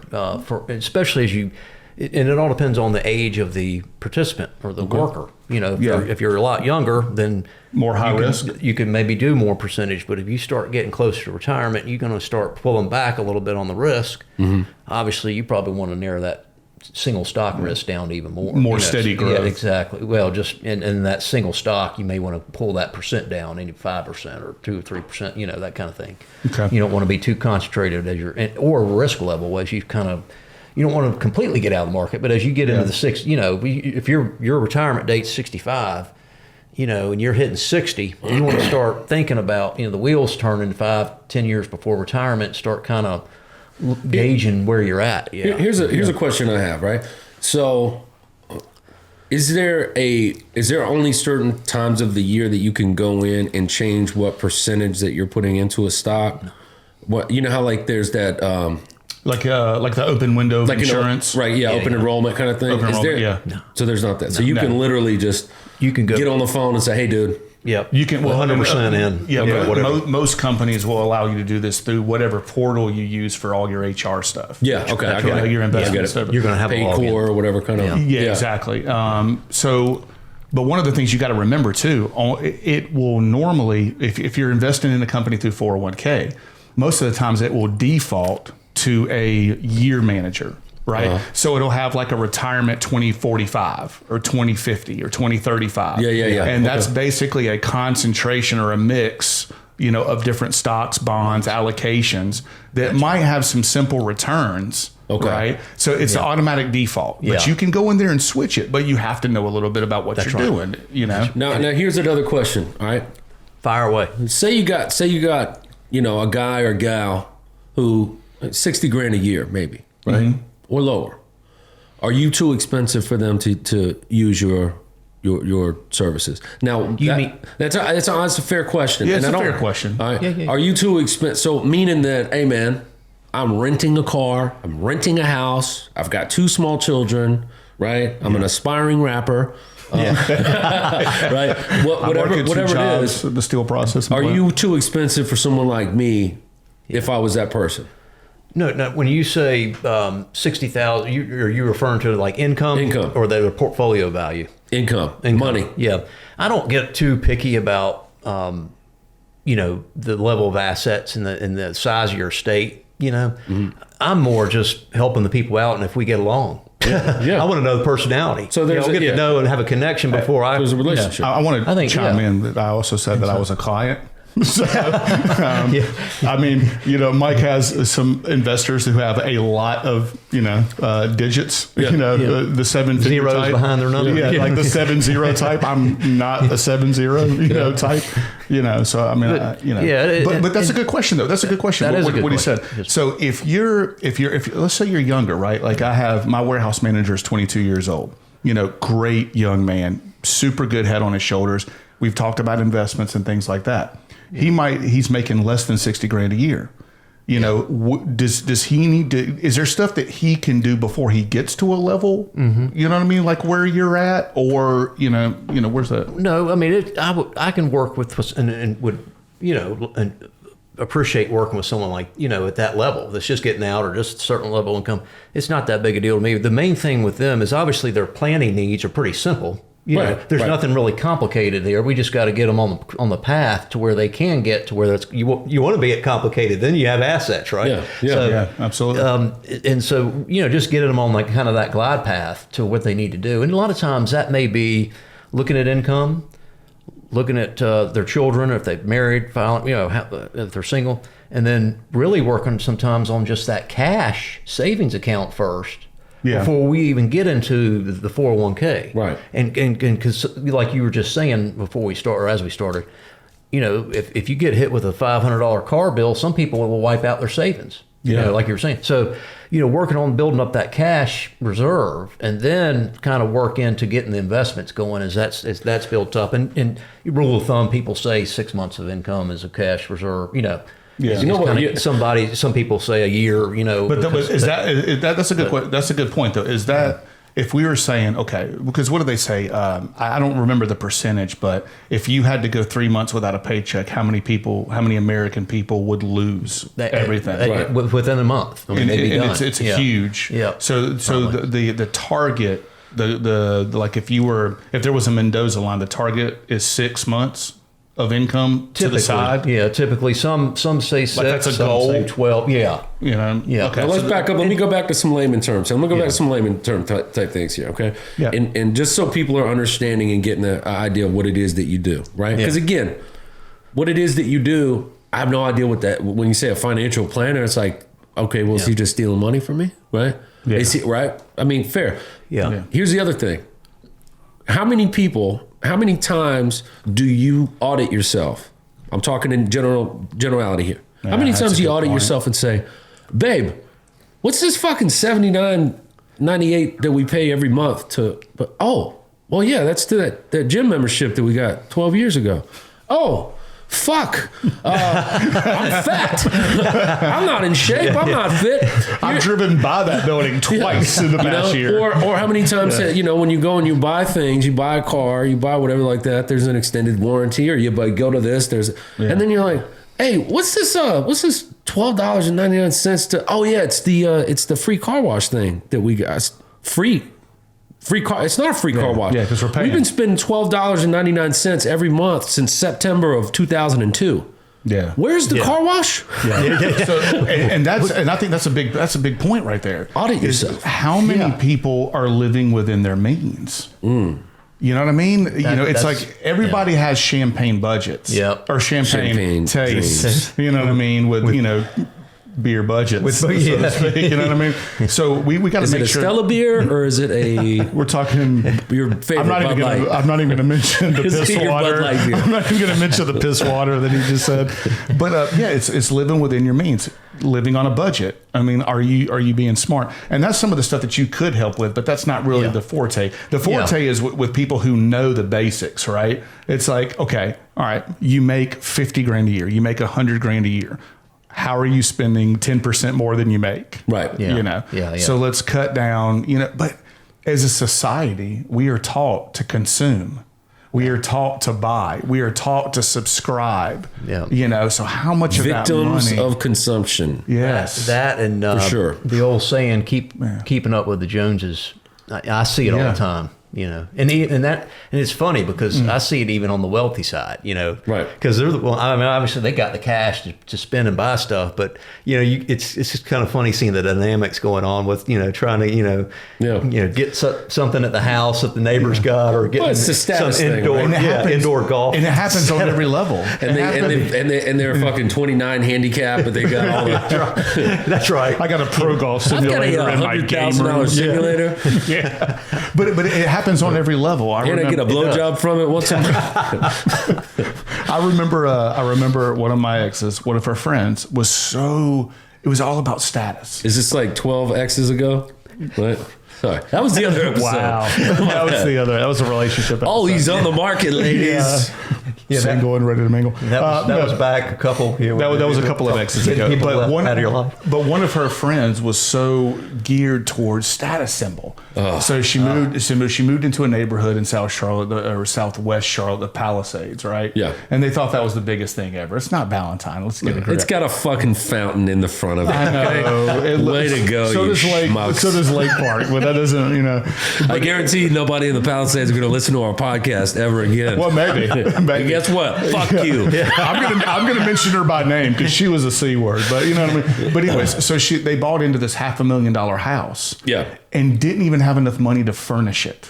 For especially as you, and it all depends on the age of the participant or the worker. If you're a lot younger, then more high risk. You can maybe do more percentage. But if you start getting closer to retirement, you're going to start pulling back a little bit on the risk. Obviously, you probably want to narrow that single stock risk down to even more steady growth. Yeah, exactly. Well, just in that single stock, you may want to pull that percent down, any 5% or 2 or 3%, that kind of thing. Okay. You don't want to be too concentrated or risk level as you don't want to completely get out of the market, but as you get into the if your retirement date's 65, and you're hitting 60, you want to start thinking about, the wheels turning 5-10 years before retirement, start kind of gauging where you're at. Here's a question I have, right? So is there only certain times of the year that you can go in and change what percentage that you're putting into a stock? What how like there's that Like the open window of like insurance. right? Yeah, open enrollment kind of thing. Open Is enrollment, there? yeah. So there's not that. So you can literally just You can go get on the phone and say, "Hey, dude." Yep. You can 100% in. Yeah, Okay, whatever. most companies will allow you to do this through whatever portal you use for all your HR stuff. Yeah. Okay. I get it. Your investment I get it. stuff. You're going to have a login. Paycor or whatever kind of. Yeah, exactly. But one of the things you got to remember too, it will normally, if you're investing in a company through 401k, most of the times it will default to a year manager, right? So it'll have like a retirement 2045 or 2050 or 2035. Yeah. And that's basically a concentration or a mix, of different stocks, bonds, allocations that might have some simple returns. Okay. Right. So it's the automatic default, but Yeah. you can go in there and switch it, but you have to know a little bit about what you're right. doing, Now here's another question. All right. Fire away. Say you got, a guy or gal who 60 grand a year, maybe, right? Or lower. Are you too expensive for them to use your services? Now, that's a fair question. Yeah, And it's I a don't- fair question. All right. Yeah. Are you too expensive? So meaning that, hey man, I'm renting a car, I'm renting a house, I've got 2 small children, right? I'm an aspiring rapper. Right? Whatever it is. The steel processing. Are plant. you too expensive for someone like me if I was that person? No. When you say 60,000, are you referring to like income, or the portfolio value? Income. Money. Yeah, I don't get too picky about the level of assets and the size of your estate. I'm more just helping the people out, and if we get along. Yeah. I want to know the personality. So there's I'll get to know and have a connection before There's a relationship. I want to I think, chime yeah. in that I also said that I was a client. So, I mean, Mike has some investors who have a lot of, digits, the 7 Zeros type. behind their number. Yeah, Yeah. like the 70 type. I'm not a 70, type, so I mean, but that's a good question though. That's a good question. That is a good what he question. said. So if you're, let's say you're younger, right? Like I have, my warehouse manager is 22 years old, great young man, super good head on his shoulders. We've talked about investments and things like that. He's making less than 60 grand a year. Does he need to, is there stuff that he can do before he gets to a level? You know what I mean? Like where you're at, or, where's that? No, I mean, I can work with and would, and appreciate working with someone like, at that level that's just getting out or just a certain level of income. It's not that big a deal to me. The main thing with them is obviously their planning needs are pretty simple. There's nothing really complicated there. We just got to get them on the path to where they can get to where it's, you want to be complicated, then you have assets, right? Yeah, absolutely. And so, just getting them on like kind of that glide path to what they need to do. And a lot of times that may be looking at income, looking at their children, if they've married, if they're single, and then really working sometimes on just that cash savings account first. Yeah. Before we even get into the 401k. Right. And because like you were just saying before we start, or as we started, if you get hit with a $500 car bill, some people will wipe out their savings. Like you were saying. So, working on building up that cash reserve and then kind of work into getting the investments going as that's built up. And rule of thumb, people say 6 months of income is a cash reserve, Yeah. Some people say a year, But that's a good that's a good point though. Is that if we were saying, okay, because what do they say? I don't remember the percentage, but if you had to go 3 months without a paycheck, how many American people would lose everything within a month? I mean, it's huge. Yeah. So the target, like if there was a Mendoza line, the target is 6 months of income to the side. Yeah, typically some say 6, that's a some goal? say 12. Yeah. Yeah. Okay. Now let's back up. Let me go back to some layman terms. I'm going to go back to some layman term type things here, okay? Yeah. And just so people are understanding and getting an idea of what it is that you do, right? Because again, what it is that you do, I have no idea what that, when you say a financial planner, it's like, okay, well, is he just stealing money from me, right? Yeah. Is he, right? I mean, fair. Yeah. Here's the other thing. How many times do you audit yourself? I'm talking in generality here. How many times do you audit yourself and say, babe, what's this fucking $79.98 that we pay every month to, well, yeah, that's to that gym membership that we got 12 years ago. Oh, fuck, I'm fat. I'm not in shape. I'm not fit. I've driven by that building twice in the past year. Or how many times, when you go and you buy things, you buy a car, you buy whatever like that, there's an extended warranty, or you go to this, and then you're like, hey, what's this $12.99 to, oh yeah, it's the free car wash thing that we got. Free car. It's not a free car wash. Yeah, because we're paying. We've been spending $12.99 every month since September of 2002. Yeah. Where's the car wash? Yeah. So, and I think that's a big point right there. Audit yourself. How many people are living within their means? You know what I mean? It's like everybody has champagne budgets. Yep. Or champagne tastes. You know what I mean? With beer budgets, so to speak, you know what I mean? So we got to make sure. Is it a Stella beer or is it a? We're talking your favorite Bud Light. I'm not even going to mention the piss water. I'm not even going to mention the piss water that he just said. But it's living within your means, living on a budget. I mean, are you being smart? And that's some of the stuff that you could help with, but that's not really the forte. The forte is with people who know the basics, right? It's like, okay, all right, you make 50 grand a year, you make 100 grand a year. How are you spending 10% more than you make? Right. Yeah. So let's cut down, but as a society, we are taught to consume. We are taught to buy. We are taught to subscribe. Yeah. So how much Victims of that money? of consumption. Yes. That and for sure. The old saying, keeping up with the Joneses. I see it all the time. And it's funny because I see it even on the wealthy side, right? Because obviously they got the cash to spend and buy stuff, but it's just kind of funny seeing the dynamics going on with trying to get something at the house that the neighbor's got, or getting it's the status some indoor thing, right? indoor golf, and it happens on every level. And they're fucking 29 handicap, but they got all the. That's right. I got a pro golf simulator in my game room. $100,000 simulator. Yeah, but it happens on every level. I get a blowjob from it once. I remember one of my exes, one of her friends, it was all about status. Is this like 12 X's ago? What? Sorry, that was the other episode. Wow, that was a relationship episode. Oh, he's on the market, ladies. Single and ready to mingle. That was back a couple. That was a couple of exes ago. But one of her friends was so geared towards status symbol. So she moved into a neighborhood in South Charlotte or Southwest Charlotte, the Palisades, right? Yeah. And they thought that was the biggest thing ever. It's not Valentine. Let's get it. It's got a fucking fountain in the front of it. I know. Way to go. So does Lake Park. But that doesn't, I guarantee nobody in the Palisades is going to listen to our podcast ever again. Well, maybe. And guess what? Fuck you. I'm gonna mention her by name because she was a C word, but you know what I mean. But anyways, so they bought into this $500,000 house, and didn't even have enough money to furnish it.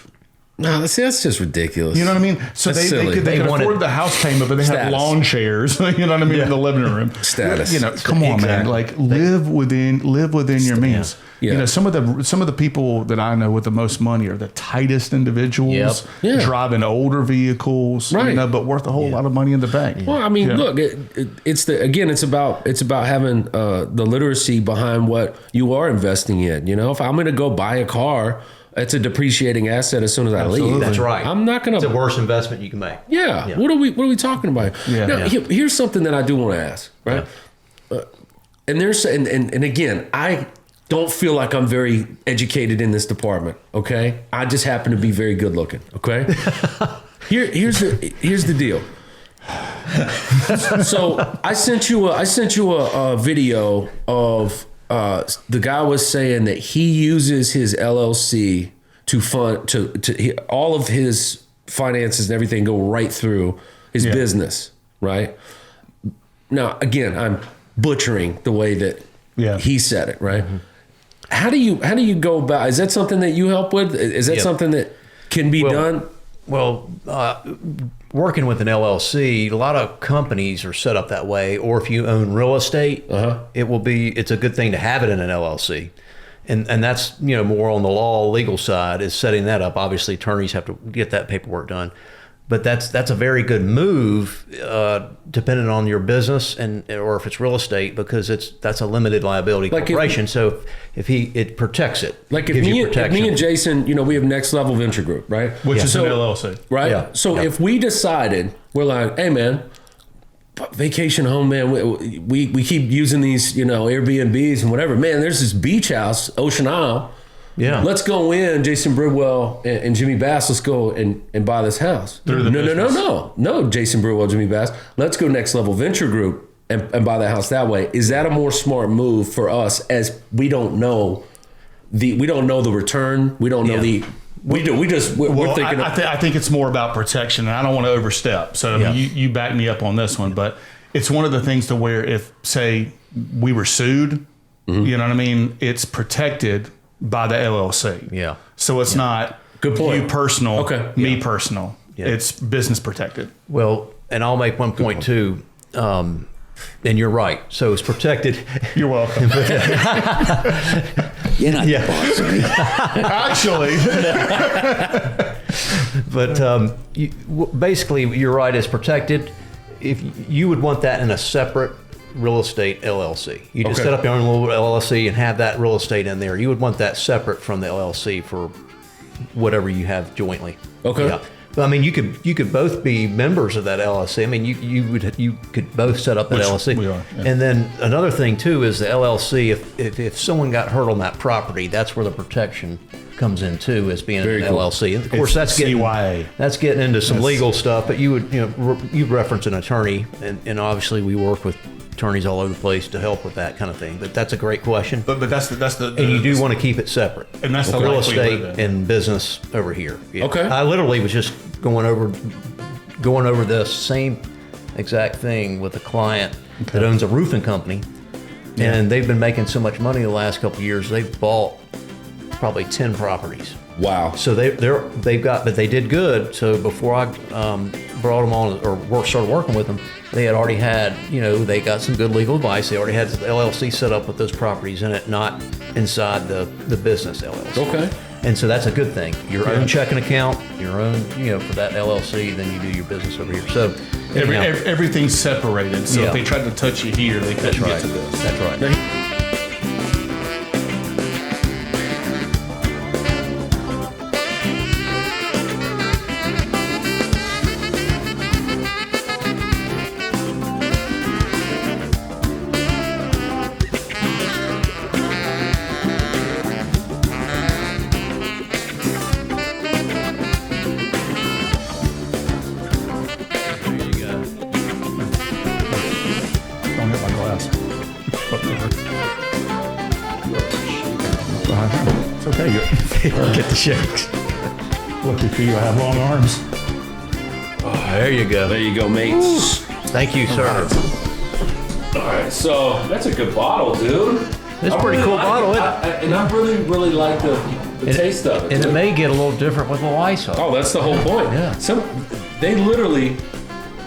No, that's just ridiculous. You know what I mean? So they could afford the house payment, but they had lawn chairs. You know what I mean? In the living room. Status. Come on, man. Like live within your means. Yeah. Some of the people that I know with the most money are the tightest individuals, driving older vehicles, right? But worth a whole lot of money in the bank. Well, I mean, look, it's about having the literacy behind what you are investing in. If I'm going to go buy a car, it's a depreciating asset as soon as I leave. That's right. I'm not going to. It's the worst investment you can make. Yeah. What are we talking about? Now, here's something that I do want to ask, right? And again, I don't feel like I'm very educated in this department. Okay, I just happen to be very good looking. Okay, here's the deal. So I sent you a video of the guy was saying that he uses his LLC to fund all of his finances and everything go right through his business, right? Now, again, I'm butchering the way that he said it, right? Mm-hmm. How do you go about? Is that something that you help with? Is that something that can be done? Well, working with an LLC, a lot of companies are set up that way. Or if you own real estate, it's a good thing to have it in an LLC. And that's, more on the legal side is setting that up. Obviously, attorneys have to get that paperwork done. But that's a very good move, depending on your business or if it's real estate, because that's a limited liability corporation. So if it protects it, like if me and Jason, we have Next Level Venture Group, right? Which is an LLC, right? Yeah. So if we decided we're like, hey man, vacation home, man. We keep using these, Airbnbs and whatever. Man, there's this beach house, Ocean Isle. Yeah. Let's go in, Jason Bridwell and Jimmy Bass. Let's go and buy this house. No, Jason Bridwell, Jimmy Bass. Let's go Next Level Venture Group and buy the house that way. Is that a more smart move for us, as we don't know the return, we don't know we're thinking. I think it's more about protection, and I don't want to overstep. So I mean, you back me up on this one, but it's one of the things to where if, say, we were sued, you know what I mean, it's protected by the LLC. Yeah. So it's not good point. You personal, me personal. Yeah. It's business protected. Well, and I'll make one point too. And you're right. So it's protected. You're welcome. You're not the boss. Actually. But basically, you're right. It's protected. If you would want that in a separate real estate LLC, you just set up your own little LLC and have that real estate in there. You would want that separate from the LLC for whatever you have jointly. Okay. Yeah. But I mean, you could both be members of that LLC. I mean, you could both set up that LLC. We are. Yeah. And then another thing too is the LLC. If someone got hurt on that property, that's where the protection comes in too, as being an LLC. And of course, that's getting into some legal stuff. But you reference an attorney, and obviously we work with attorneys all over the place to help with that kind of thing. But that's a great question. But that's the and you do want to keep it separate. And that's the real life we estate live in. and business over here. Yeah. Okay. I literally was just going over this same exact thing with a client that owns a roofing company, and they've been making so much money the last couple of years. They've bought probably 10 properties. Wow. So but they did good. So before I brought them on or started working with them, they had already had, they got some good legal advice. They already had the LLC set up with those properties in it, not inside the business LLC. Okay. And so that's a good thing. Your own checking account, your own, for that LLC, then you do your business over here. So everything's separated. So if they tried to touch you here, they couldn't get to this. That's right. Don't hit my glass. It's okay. Get the shakes. Lucky for you, I have long arms. There you go. There you go, mates. Thank you, sir. All right, so that's a good bottle, dude. It's a pretty cool bottle, isn't it? And I really like the taste of it. And it may get a little different with the Lysol. Oh, that's the whole point. Yeah. They literally,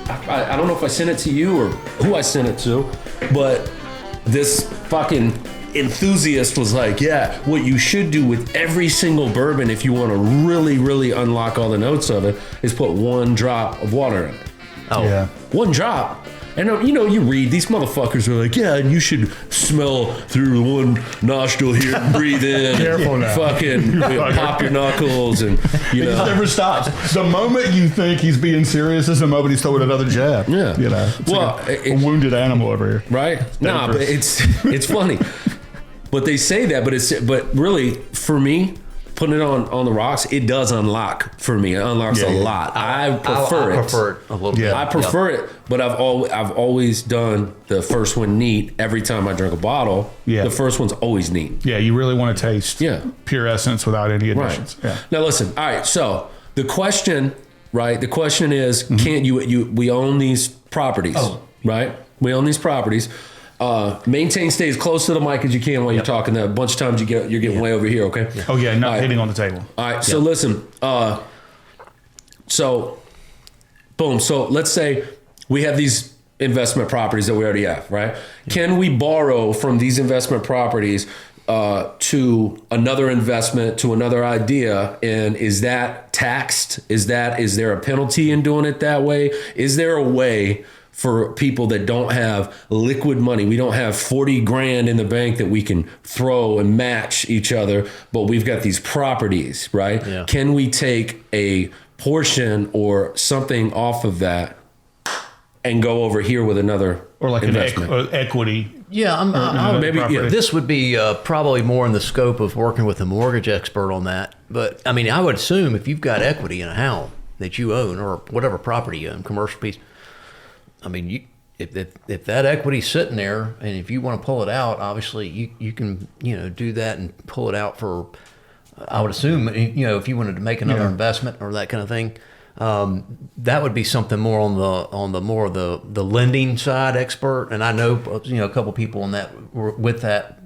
I don't know if I sent it to you or who I sent it to, but this fucking enthusiast was like, yeah, what you should do with every single bourbon if you want to really unlock all the notes of it is put 1 drop of water in it. Oh, Yeah. 1 drop. And you read, these motherfuckers are like, yeah, and you should smell through 1 nostril here and breathe in. Careful now. Fucking pop your knuckles and, It just never stops. The moment you think he's being serious is the moment he's throwing another jab. Yeah. It's Well, like a wounded animal over here. right? Nah, but it's funny. But they say that, but really, for me, putting it on the rocks, it does unlock for me. It unlocks a lot. I prefer it. I prefer it a little bit. I prefer it, but I've always done the first one neat every time I drink a bottle. Yeah. The first one's always neat. Yeah, you really want to taste pure essence without any additions. Right. Yeah. Now listen. All right. So the question, right? The question is, can't you? We own these properties, right? We own these properties. Maintain, stay as close to the mic as you can while you're talking. A bunch of times you're getting way over here. Okay. Yeah. Oh yeah, not hitting on the table. All right. So listen. So, boom. So let's say we have these investment properties that we already have, right? Can we borrow from these investment properties to another investment, to another idea? And is that taxed? Is there a penalty in doing it that way? Is there a way for people that don't have liquid money? We don't have 40 grand in the bank that we can throw and match each other, but we've got these properties, right? Yeah. Can we take a portion or something off of that and go over here with another or like investment. an equity. Yeah, maybe this would be probably more in the scope of working with a mortgage expert on that. But I mean, I would assume if you've got equity in a house that you own or whatever property you own, commercial piece, I mean, if that equity's sitting there and if you want to pull it out, obviously you can do that and pull it out for. I would assume if you wanted to make another investment or that kind of thing. That would be something more on the lending side expert, and I know a couple people on that with that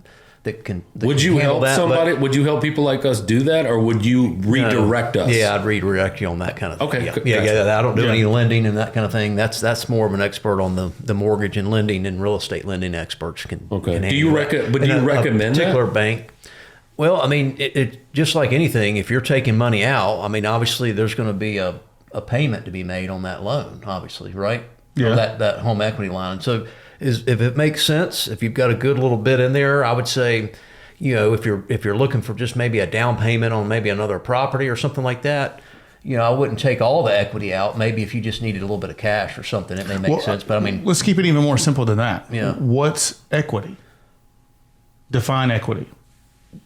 can. Would you help somebody? Would you help people like us do that, or would you redirect us? Yeah, I'd redirect you on that kind of thing. Okay, yeah. I don't do any lending and that kind of thing. That's more of an expert on the mortgage and lending and real estate lending experts can. Okay. Can do you recommend a particular that? bank? Well, I mean, it just like anything. If you're taking money out, I mean, obviously there's going to be a payment to be made on that loan, obviously, right? Yeah. Or that home equity line. So if it makes sense, if you've got a good little bit in there, I would say, if you're looking for just maybe a down payment on maybe another property or something like that, I wouldn't take all the equity out. Maybe if you just needed a little bit of cash or something, it may make sense. But I mean, let's keep it even more simple than that. Yeah. What's equity? Define equity.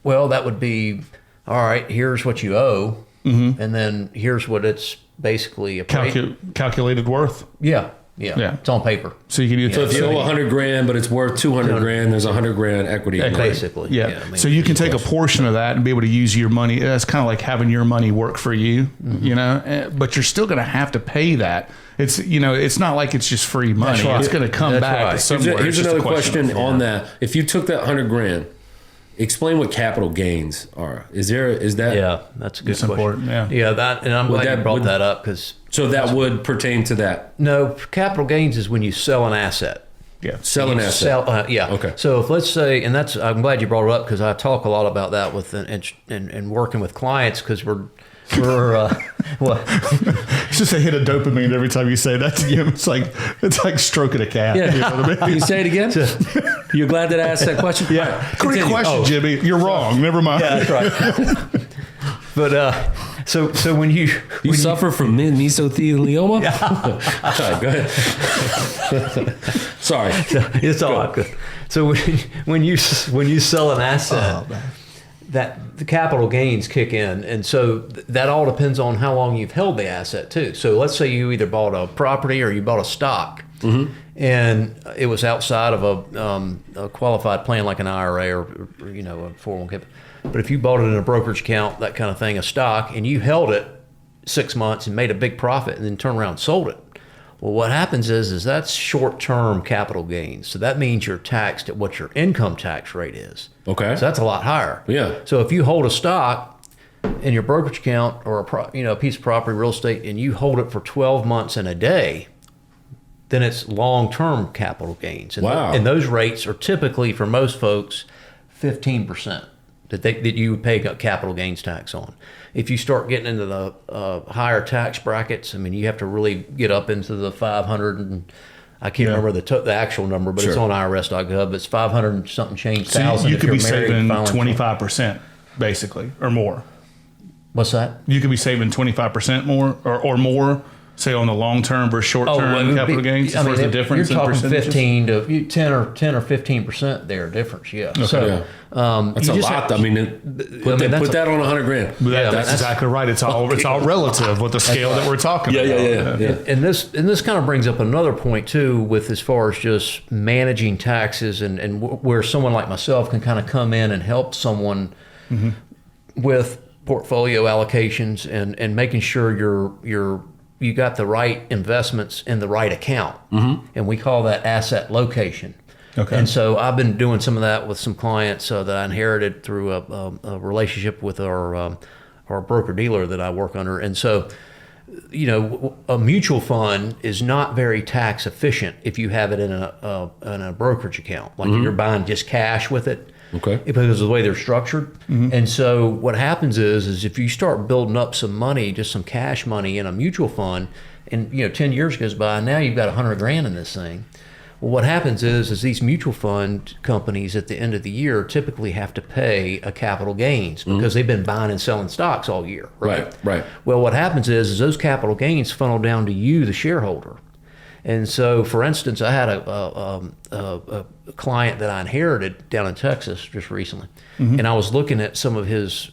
Well, that would be, all right, here's what you owe, and then here's what it's basically calculated worth. Yeah. It's on paper. So you can do. So if you owe $100,000, but it's worth $200,000, there's $100,000 equity. Basically. Yeah. So you can take a portion of that and be able to use your money. That's kind of like having your money work for you, but you're still going to have to pay that. It's, it's not like it's just free money. Right. It's going to come back somewhere. Here's another question on that. If you took that $100,000, explain what capital gains are. Is that? Yeah, that's a good question. Important, yeah. That, and I'm glad you brought that up because. So that would pertain to that. No, capital gains is when you sell an asset. Yeah, sell an asset. Yeah. Okay. So if let's say, and I'm glad you brought it up because I talk a lot about that with and working with clients because we're what? It's just a hit of dopamine every time you say that to him. It's like stroking a cat. Yeah. You know what I mean? Can you say it again? You're glad that I asked that question? Yeah. Great question, Jimmy. You're wrong. Never mind. Yeah, that's right. But so when you suffer from mesothelioma? Yeah. Sorry, go ahead. Sorry. It's all good. So when you sell an asset, that the capital gains kick in, and so that all depends on how long you've held the asset too. So let's say you either bought a property or you bought a stock, and it was outside of a qualified plan like an IRA or a 401k. But if you bought it in a brokerage account, that kind of thing, a stock, and you held it 6 months and made a big profit, and then turned around and sold it. Well, what happens is that's short-term capital gains. So that means you're taxed at what your income tax rate is. Okay. So that's a lot higher. Yeah. So if you hold a stock in your brokerage account or a piece of property, real estate, and you hold it for 12 months and a day, then it's long-term capital gains. And wow. And those rates are typically, for most folks, 15% that you pay capital gains tax on. If you start getting into the higher tax brackets, I mean, you have to really get up into the 500 and I can't remember the actual number, but it's on IRS.gov. It's 500 and something change thousand. So you could be saving married, 25% basically, or more. What's that? You could be saving 25% more or more, say on the long term versus short term capital gains. I mean, the difference you're in talking percentages? 15 to 10 or 15% there difference. Yeah. Okay. So that's a lot. Put that on $100,000. That's exactly right. It's all relative with the scale that we're talking about. Yeah. And this kind of brings up another point too, with as far as just managing taxes and where someone like myself can kind of come in and help someone with portfolio allocations and making sure you got the right investments in the right account. And we call that asset location. Okay. And so I've been doing some of that with some clients that I inherited through a relationship with our broker dealer that I work under. And so, a mutual fund is not very tax efficient if you have it in a brokerage account. Like you're buying just cash with it. Okay. Because of the way they're structured. And so what happens is if you start building up some money, just some cash money in a mutual fund, and 10 years goes by, now you've got $100,000 in this thing. Well, what happens is these mutual fund companies at the end of the year typically have to pay a capital gains because they've been buying and selling stocks all year. Right. Well, what happens is those capital gains funnel down to you, the shareholder. And so, for instance, I had a client that I inherited down in Texas just recently, and I was looking at some of his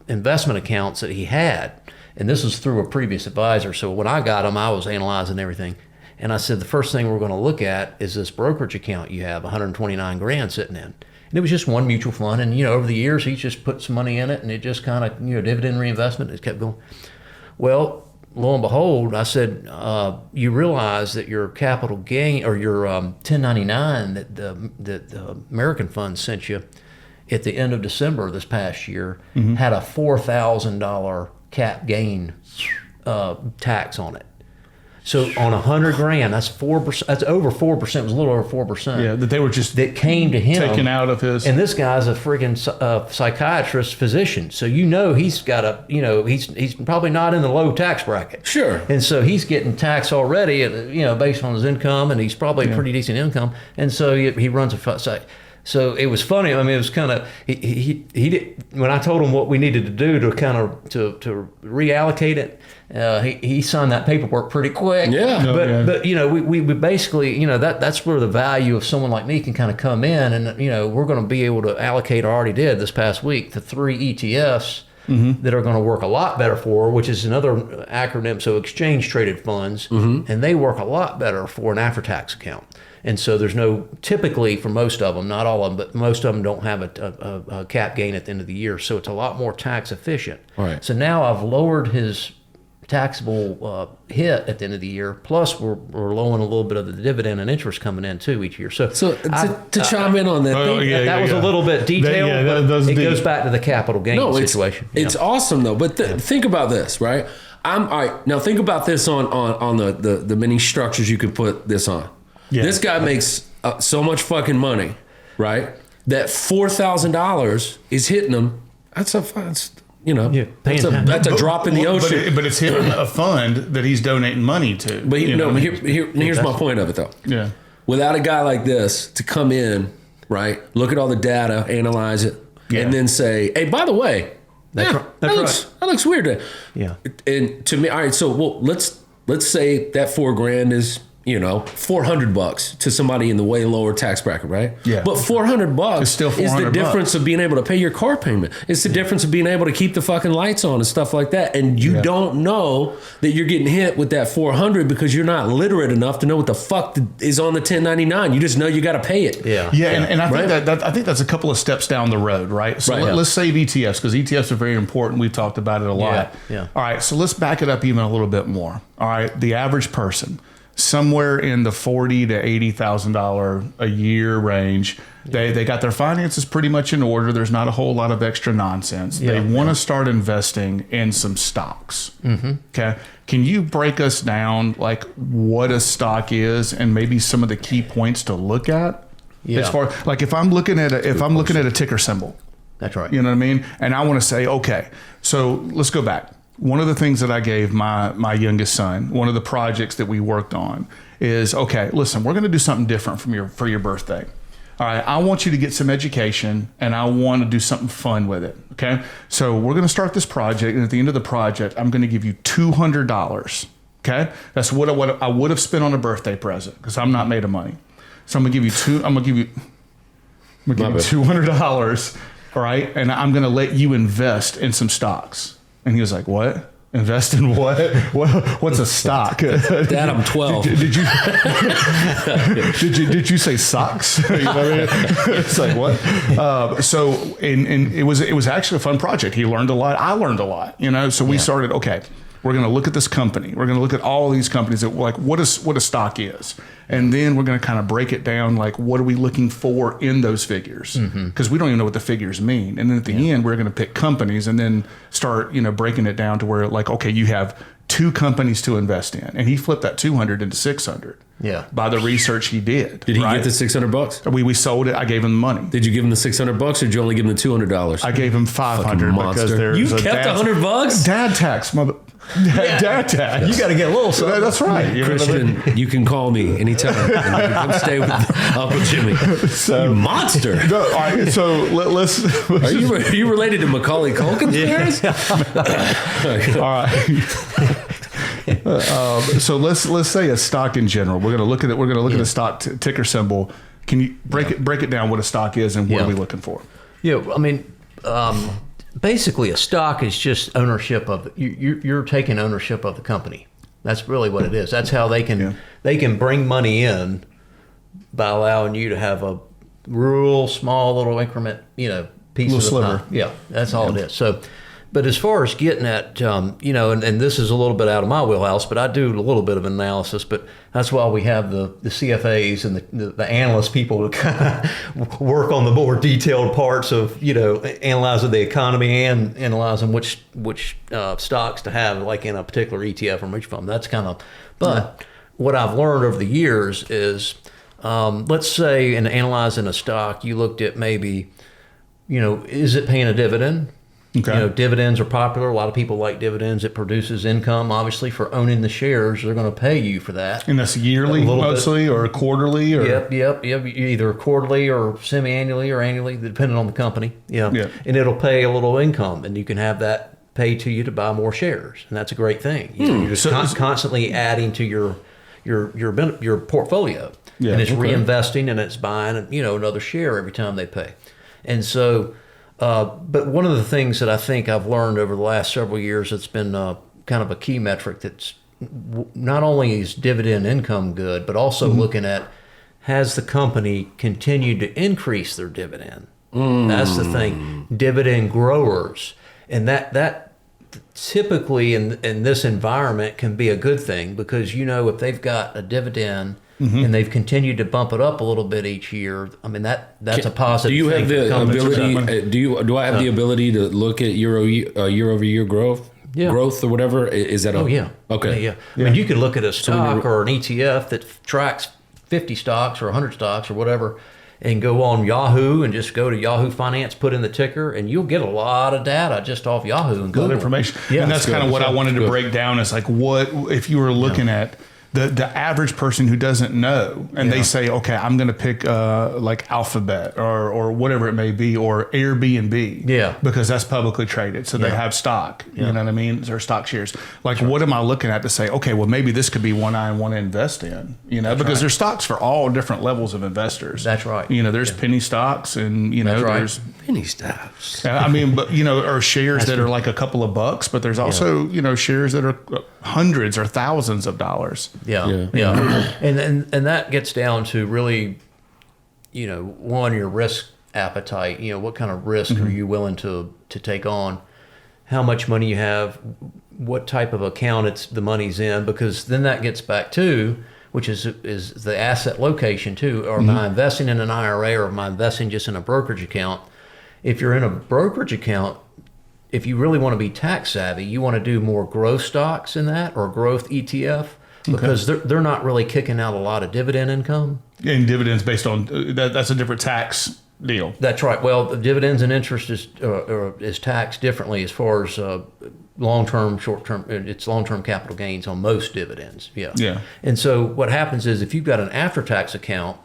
investment accounts that he had, and this was through a previous advisor. So when I got him, I was analyzing everything, and I said, the first thing we're going to look at is this brokerage account you have, 129 grand sitting in. And it was just one mutual fund, and over the years he just put some money in it, and it just kind of dividend reinvestment. It kept going. Well, lo and behold, I said, you realize that your capital gain or your 1099 that the American fund sent you at the end of December this past year had a $4,000 cap gain tax on it. So on 100 grand, that's 4%. That's over 4%. It was a little over 4%. Yeah, that they were just that came to him taken out of his. And this guy's a freaking psychiatrist physician, so he's got a he's probably not in the low tax bracket. Sure. And so he's getting taxed already, based on his income, and he's probably a pretty decent income. And so he runs a. So it was funny. I mean, it was kind of he did, when I told him what we needed to do to kind of to reallocate it. He signed that paperwork pretty quick. Yeah. But we basically that's where the value of someone like me can kind of come in, and we're going to be able to allocate. I already did this past week the 3 ETFs that are going to work a lot better for, which is another acronym. So exchange traded funds, and they work a lot better for an after tax account. And so there's typically for most of them, not all of them, but most of them don't have a cap gain at the end of the year. So it's a lot more tax efficient. All right. So now I've lowered his taxable hit at the end of the year. Plus we're lowering a little bit of the dividend and interest coming in too each year. So to chime in on that, that was a little bit detailed, but it goes back to the capital gain situation. It's awesome though. But think about this, right? All right. Now think about this on the many structures you can put this on. Yeah. This guy makes so much fucking money, right? That $4,000 is hitting him. That's a drop in the ocean. But it's hitting a fund that he's donating money to. But here's my point of it though. Yeah. Without a guy like this to come in, right? Look at all the data, analyze it, and then say, "Hey, by the way, that looks weird." Yeah. And to me, all right. So let's say that $4,000 is $400 to somebody in the way lower tax bracket, right? Yeah. But $400 it's still $400 is the difference of being able to pay your car payment. It's the difference of being able to keep the fucking lights on and stuff like that. And you don't know that you're getting hit with that $400 because you're not literate enough to know what the fuck is on the 1099. You just know you got to pay it. Yeah. And I think I think that's a couple of steps down the road, right? So let's save ETFs because ETFs are very important. We've talked about it a lot. Yeah. All right. So let's back it up even a little bit more. All right. The average person, somewhere in the $40,000 to $80,000 a year range. They got their finances pretty much in order. There's not a whole lot of extra nonsense. They want to start investing in some stocks. Okay. Can you break us down like what a stock is and maybe some of the key points to look at? Yeah. As far like if I'm looking at a ticker symbol. That's right. You know what I mean? And I want to say, okay, so let's go back. One of the things that I gave my youngest son, one of the projects that we worked on is, okay, listen, we're going to do something different for your birthday. All right, I want you to get some education and I want to do something fun with it. Okay. So we're going to start this project. And at the end of the project, I'm going to give you $200. Okay. That's what I would have spent on a birthday present because I'm not made of money. So I'm going to give you $200. All right. And I'm going to let you invest in some stocks. And he was like, "What? Invest in what? What's a stock?" Dad, I'm 12. Did you say socks? You know what I mean? It's like what? So it was actually a fun project. He learned a lot. I learned a lot. So we started. Okay, we're going to look at this company. We're going to look at all of these companies that like what a stock is, and then we're going to kind of break it down. Like what are we looking for in those figures? Because we don't even know what the figures mean. And then at the end, we're going to pick companies and then start breaking it down to where like okay, you have 2 companies to invest in, and he flipped that 200 into 600. Yeah. By the research he did. Did he get the $600? We sold it. I gave him the money. Did you give him the $600 or did you only give him the $200? I gave him $500 because there's you kept $100? Dad tax, mother. Dad tax. You got to get a little something. That's right. Christian, you can call me anytime. And you can come stay with Uncle Jimmy. So, you monster. No, all right, so let's are you related to Macaulay Culkin's parents? All right. So let's say a stock in general. We're gonna look at the stock ticker symbol. Can you break it down what a stock is and what are we looking for? Yeah, I mean, basically, a stock is just ownership of you're taking ownership of the company. That's really what it is. That's how they can bring money in by allowing you to have a real small little increment, piece Little of the sliver. pie. Yeah, that's all it is. So, but as far as getting at, and this is a little bit out of my wheelhouse, but I do a little bit of analysis. But that's why we have the CFAs and the analyst people to kind of work on the more detailed parts of, analyzing the economy and analyzing which stocks to have, like in a particular ETF or mutual fund. That's kind of, but what I've learned over the years is, let's say in analyzing a stock, you looked at maybe, is it paying a dividend? Okay. Dividends are popular. A lot of people like dividends. It produces income. Obviously, for owning the shares, they're going to pay you for that. And that's yearly mostly or quarterly? Or? Yep. Either quarterly or semi-annually or annually, depending on the company. Yeah. And it'll pay a little income, and you can have that paid to you to buy more shares, and that's a great thing. You're just constantly adding to your portfolio, and it's reinvesting, and it's buying another share every time they pay, and so. But one of the things that I think I've learned over the last several years that's been kind of a key metric that's not only is dividend income good, but also looking at has the company continued to increase their dividend? That's the thing. Dividend growers. And that typically in this environment can be a good thing because, if they've got a dividend and they've continued to bump it up a little bit each year, I mean, that's a positive Do you thing. have the ability, do I have the ability to look at year-over-year growth? Yeah. Growth or whatever? Is that yeah. Okay. Yeah. I mean, you could look at a stock or an ETF that tracks 50 stocks or 100 stocks or whatever and go on Yahoo and just go to Yahoo Finance, put in the ticker, and you'll get a lot of data just off Yahoo and Google. Good information. Yeah. And that's kind of what I wanted to break down is like what if you were looking at the average person who doesn't know and they say, okay, I'm going to pick like Alphabet or whatever it may be or Airbnb because that's publicly traded. So they have stock, you know what I mean? Or stock shares. Like what am I looking at to say, okay, well, maybe this could be one I want to invest in, because there's stocks for all different levels of investors. That's right. There's penny stocks and, there's penny stocks. I mean, but, or shares that are like a couple of bucks, but there's also, shares that are hundreds or thousands of dollars. Yeah. And that gets down to really, one, your risk appetite. What kind of risk are you willing to take on? How much money you have? What type of account the money's in? Because then that gets back to, which is the asset location too. Or am I investing in an IRA or am I investing just in a brokerage account? If you're in a brokerage account, if you really want to be tax savvy, you want to do more growth stocks in that or growth ETF. Because they're not really kicking out a lot of dividend income. And dividends based on that's a different tax deal. That's right. Well, the dividends and interest is taxed differently as far as long-term, short-term. It's long-term capital gains on most dividends. Yeah. And so what happens is if you've got an after-tax account,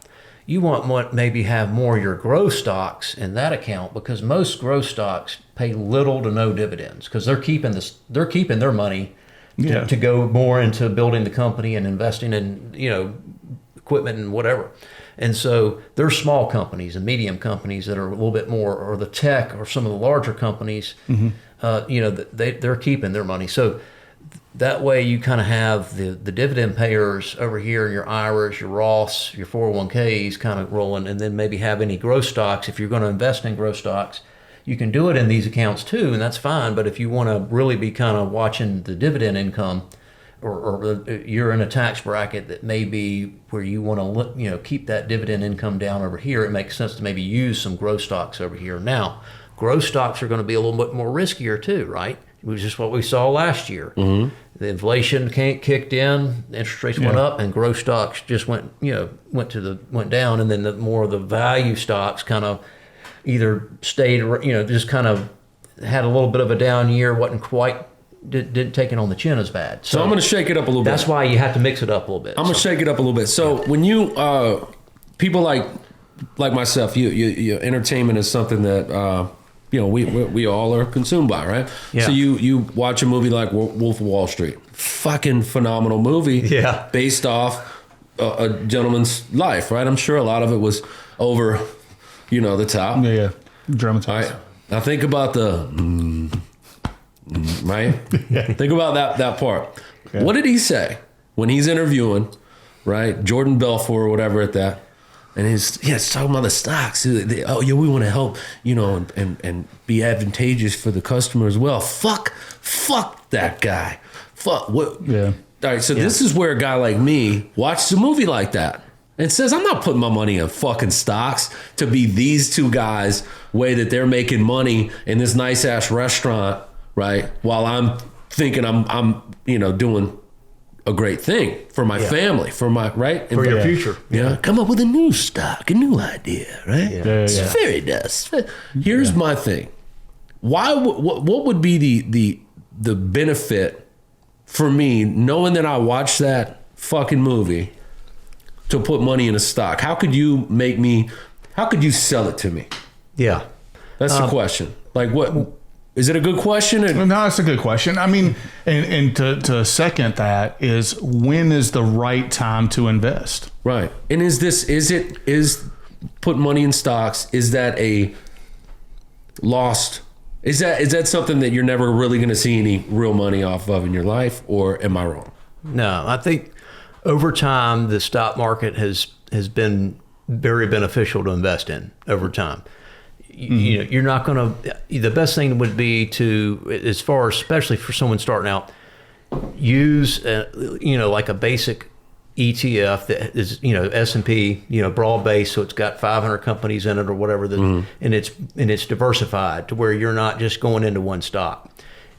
you want maybe have more of your growth stocks in that account because most growth stocks pay little to no dividends because they're keeping their money. To go more into building the company and investing in, equipment and whatever. And so there's small companies and medium companies that are a little bit more, or the tech or some of the larger companies, they're keeping their money. So that way you kind of have the dividend payers over here in your IRAs, your Roths, your 401ks kind of rolling, and then maybe have any growth stocks. If you're going to invest in growth stocks, you can do it in these accounts too, and that's fine. But if you want to really be kind of watching the dividend income, or you're in a tax bracket that may be where you want to keep that dividend income down over here, it makes sense to maybe use some growth stocks over here. Now, growth stocks are going to be a little bit more riskier too, right? Which is what we saw last year. The inflation kicked in, interest rates went up, and growth stocks just went down, and then the more of the value stocks kind of either stayed, just kind of had a little bit of a down year, didn't take it on the chin as bad. So I'm going to shake it up a little bit. That's why you have to mix it up a little bit. I'm going to shake it up a little bit. So when you, people like myself, you entertainment is something that we all are consumed by, right? Yeah. So you watch a movie like Wolf of Wall Street, fucking phenomenal movie, based off a gentleman's life, right? I'm sure a lot of it was over, the top. Yeah. Dramatized. Right. Now think about the right. Think about that part. Okay. What did he say when he's interviewing, right? Jordan Belfort or whatever at that. And it's talking about the stocks. We want to help, and be advantageous for the customer as well. Fuck that guy. Fuck what? Yeah. All right. So this is where a guy like me watches a movie like that and says, I'm not putting my money in fucking stocks to be these two guys way that they're making money in this nice ass restaurant, right? While I'm thinking I'm doing a great thing for my family, for my for your future. Come up with a new stock, a new idea, right? It's very nice. Here's my thing. What would be the benefit for me knowing that I watched that fucking movie to put money in a stock? How could you sell it to me? Yeah. That's the question. Like, what is it a good question? No, it's a good question. I mean, and to second that is, when is the right time to invest? Right. And is put money in stocks, is that a lost, is that something that you're never really going to see any real money off of in your life, or am I wrong? No, I think over time the stock market has been very beneficial to invest in over time. You're not going to. The best thing would be to, as far as, especially for someone starting out, use like a basic ETF that is S&P broad based, so it's got 500 companies in it or whatever, and it's diversified to where you're not just going into one stock.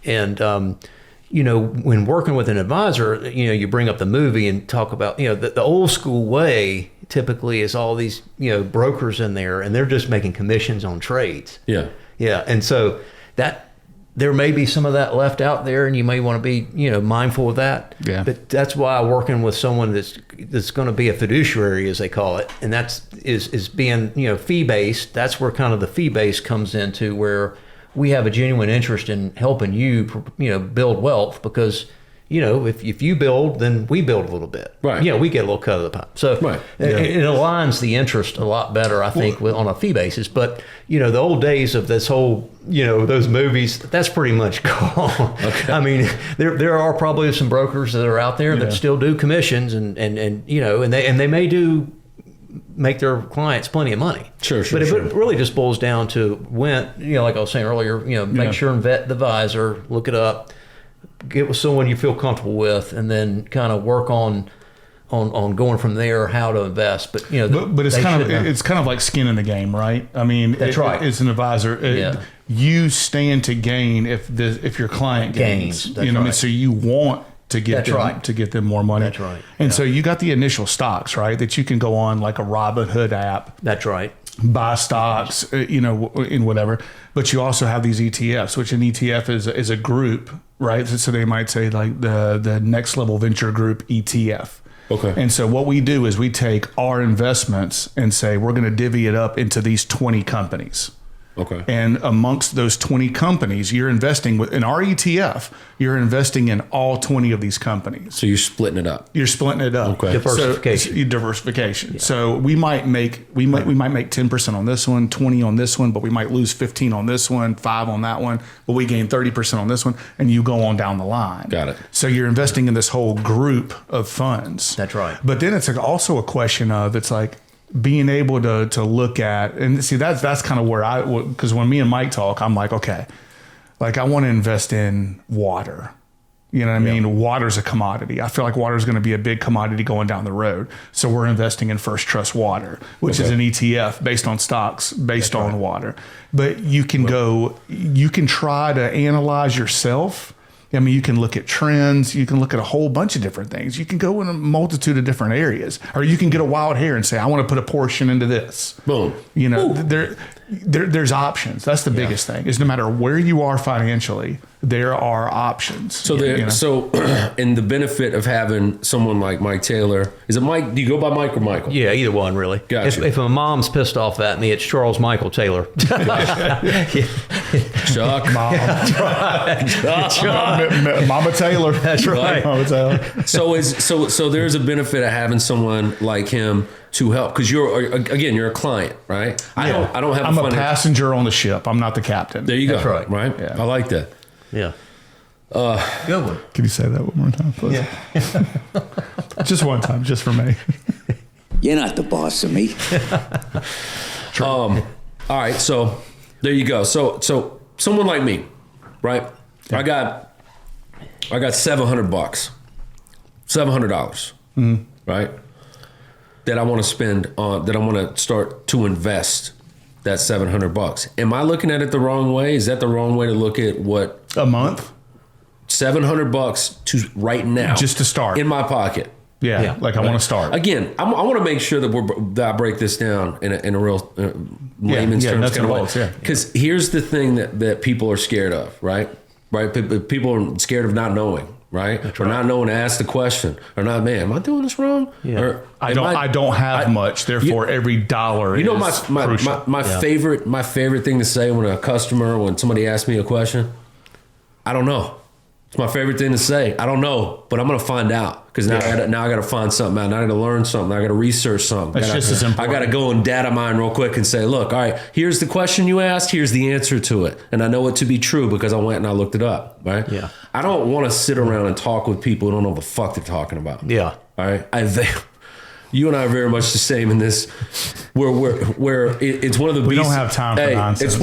And when working with an advisor, you bring up the movie and talk about the old school way. Typically is all these brokers in there, and they're just making commissions on trades. And so that there may be some of that left out there, and you may want to be mindful of that. But that's why working with someone that's going to be a fiduciary, as they call it, and is being fee based. That's where kind of the fee base comes into, where we have a genuine interest in helping you build wealth, because if you build, then we build a little bit. Right. We get a little cut of the pie. So it aligns the interest a lot better, I think, on a fee basis. But, the old days of this whole, those movies, that's pretty much gone. Okay. I mean, there are probably some brokers that are out there that still do commissions and they may do make their clients plenty of money. Sure. But it really just boils down to when, like I was saying earlier, make sure and vet the advisor, look it up. Get with someone you feel comfortable with, and then kind of work on going from there how to invest. But but it's kind of like skin in the game, right? I mean, that's right. As an advisor, you stand to gain if your client gains. That's right. So you want to get to get them more money. That's right. And so you got the initial stocks, right? That you can go on like a Robinhood app. That's right. Buy stocks, in whatever. But you also have these ETFs, which an ETF is a group, right? So they might say like the Next Level Venture Group ETF. Okay. And so what we do is we take our investments and say we're going to divvy it up into these 20 companies. Okay. And amongst those 20 companies, you're investing in our ETF, you're investing in all 20 of these companies. So you're splitting it up. Okay. Diversification. Yeah. So we might make 10% on this one, 20 on this one, but we might lose 15 on this one, 5 on that one, but we gain 30% on this one, and you go on down the line. Got it. So you're investing in this whole group of funds. That's right. But then it's also a question of, it's like being able to look at, and see, that's kind of where because when me and Mike talk, I'm like, okay, like I want to invest in water. You know what I mean? Water's a commodity. I feel like water is going to be a big commodity going down the road. So we're investing in First Trust Water, which is an ETF based on stocks, based on water. But you can you can try to analyze yourself. I mean, you can look at trends. You can look at a whole bunch of different things. You can go in a multitude of different areas, or you can get a wild hair and say, I want to put a portion into this. Boom. There's options. That's the biggest thing, is no matter where you are financially, there are options. So and the benefit of having someone like Mike Taylor, is it Mike? Do you go by Mike or Michael? Yeah, either one really. Gotcha. If my mom's pissed off at me, it's Charles Michael Taylor. Chuck. Mama Taylor. That's right. Mama Taylor. So there's a benefit of having someone like him to help, because you're a client, right? I don't have. I'm a passenger on the ship. I'm not the captain. There you go. That's right. Right. Yeah. I like that. Yeah. Good one. Can you say that one more time, please? Yeah. Just one time, just for me. You're not the boss of me. All right, so there you go. So someone like me, right? Yeah. I got $700, $700, right? That I want to spend on, that I want to start to invest that $700. Am I looking at it the wrong way? Is that the wrong way to look at what a month? $700 to right now, just to start in my pocket. Yeah, like I want to start again. I want to make sure that I break this down in a real layman's terms kind of way. Because here's the thing that people are scared of, right? People are scared of not knowing, right? Or not knowing to ask the question, or not. Man, am I doing this wrong? Yeah. Or I don't have much. Therefore, every dollar. You know, is my favorite thing to say when when somebody asks me a question, I don't know. It's my favorite thing to say. I don't know, but I'm going to find out, because now I got to find something out. Now I got to learn something. I got to research something. That's just as important. I got to go and data mine real quick and say, look, all right, here's the question you asked. Here's the answer to it. And I know it to be true because I went and I looked it up, right? Yeah. I don't want to sit around and talk with people who don't know what the fuck they're talking about. Yeah. All right. You and I are very much the same in this, where it's one of the. We don't have time for nonsense. It's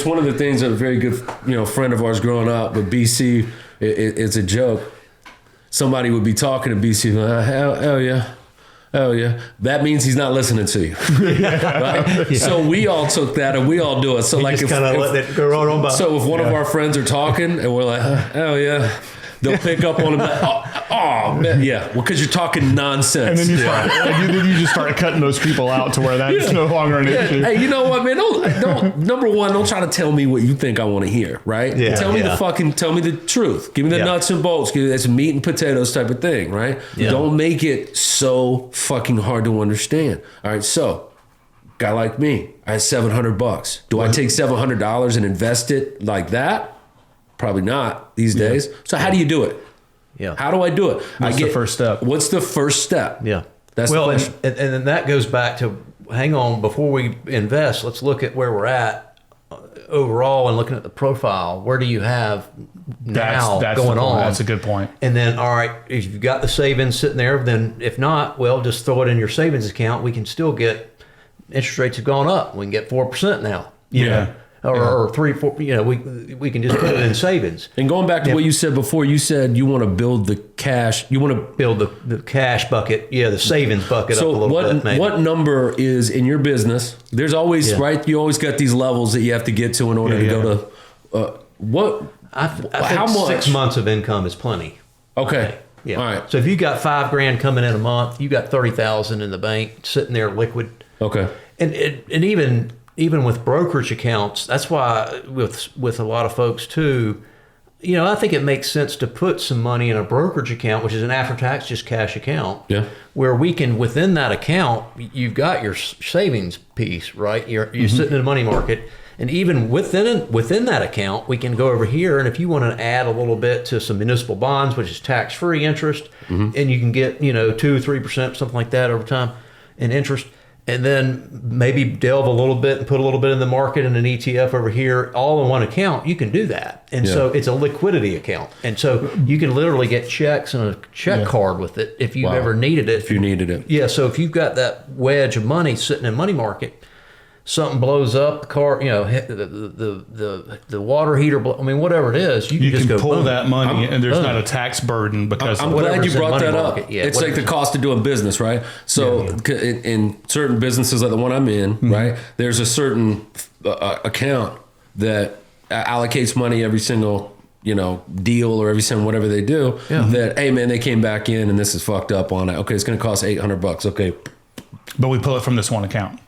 one of the things that a very good friend of ours growing up, but BC, it's a joke. Somebody would be talking to BC, hell yeah. That means he's not listening to you. Right? Yeah. So we all took that and we all do it. So like, just kind of let it go right on by. So if one of our friends are talking and we're like, hell yeah. They'll pick up on it. Oh man, yeah. Well, because you're talking nonsense. And then you just start cutting those people out to where that's no longer an issue. Hey, you know what, man? Don't. Number one, don't try to tell me what you think I want to hear. Right? Yeah. Tell me the truth. Give me the nuts and bolts. Give me that's meat and potatoes type of thing. Right? Yeah. Don't make it so fucking hard to understand. All right. So, guy like me, I had $700. Do I take $700 and invest it like that? Probably not these days. So how do you do it? Yeah. How do I do it? What's the first step? What's the first step? Yeah. That's the question. And then that goes back to, hang on, before we invest, let's look at where we're at overall and looking at the profile. Where do you have now that's going on? That's a good point. And then, all right, if you've got the savings sitting there, then if not, well, just throw it in your savings account. We can still get, interest rates have gone up. We can get 4% now. Yeah. Or 3, 4, we can just put it in savings. And going back to what you said before, you said you want to build the cash. You want to build the cash bucket, the savings bucket up a little bit. Maybe. What number is in your business? There's always right. You always got these levels that you have to get to in order to go to. What? I think how much? 6 months of income is plenty. Okay. Yeah. All right. So if you got $5,000 coming in a month, you got $30,000 in the bank sitting there liquid. Okay. And even with brokerage accounts, that's why with a lot of folks too, I think it makes sense to put some money in a brokerage account, which is an after-tax, just cash account, where we can, within that account, you've got your savings piece, right? You're sitting in a money market, and even within that account, we can go over here, and if you want to add a little bit to some municipal bonds, which is tax-free interest, and you can get 2-3%, something like that over time in interest. And then maybe delve a little bit and put a little bit in the market and an ETF over here, all in one account. You can do that. And so it's a liquidity account. And so you can literally get checks and a check card with it if you've ever needed it. If you needed it. Yeah. So if you've got that wedge of money sitting in money market, something blows up, the car, the water heater, whatever it is, you can just go pull boom. that money and there's not a tax burden because I'm of glad you brought that up. Market. Yeah, it's like the cost of doing business, right? So in certain businesses like the one I'm in, right, there's a certain account that allocates money every single deal or every single whatever they do. That, hey man, they came back in and this is fucked up on it. Okay, it's going to cost $800. Okay, but we pull it from this one account.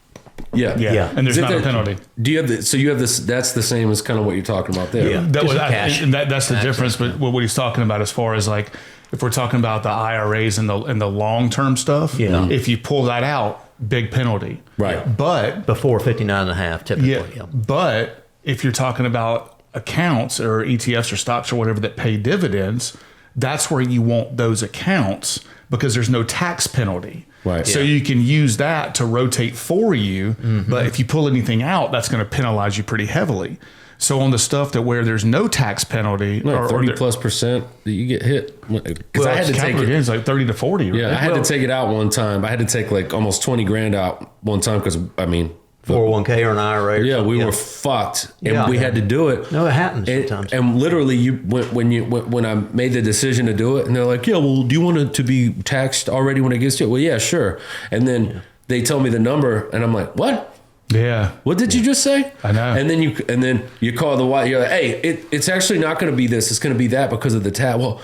Yeah. Yeah. And there's Is it not a that- penalty. Do you have so you have this? That's the same as kind of what you're talking about there. Yeah. That Just was, cash. and that's the Access. difference. But what he's talking about as far as like, if we're talking about the IRAs and the long term stuff, Yeah. if you pull that out, big penalty. Right. But Before 59.5, typically. Yeah. But if you're talking about accounts or ETFs or stocks or whatever that pay dividends, that's where you want those accounts because there's no tax penalty. Right. So Yeah. you can use that to rotate for you. But if you pull anything out, that's going to penalize you pretty heavily. So on the stuff that where there's no tax penalty, Like 30+% that you get hit. Because I had to take capital it. gains like 30 to 40. Right? Yeah, I had to take it out one time. I had to take like almost 20 grand out one time because 401k or an IRA. Or yeah, something. we were fucked, and Yeah. we had to do it. No, it happens And, sometimes. and literally, when I made the decision to do it, and they're like, "Yeah, well, do you want it to be taxed already when it gets to it?" Well, yeah, sure. And then they tell me the number, and I'm like, "What? Yeah. What did you just say?" I know. And then you call the wife. You're like, "Hey, it's actually not going to be this. It's going to be that because of the tax." Well,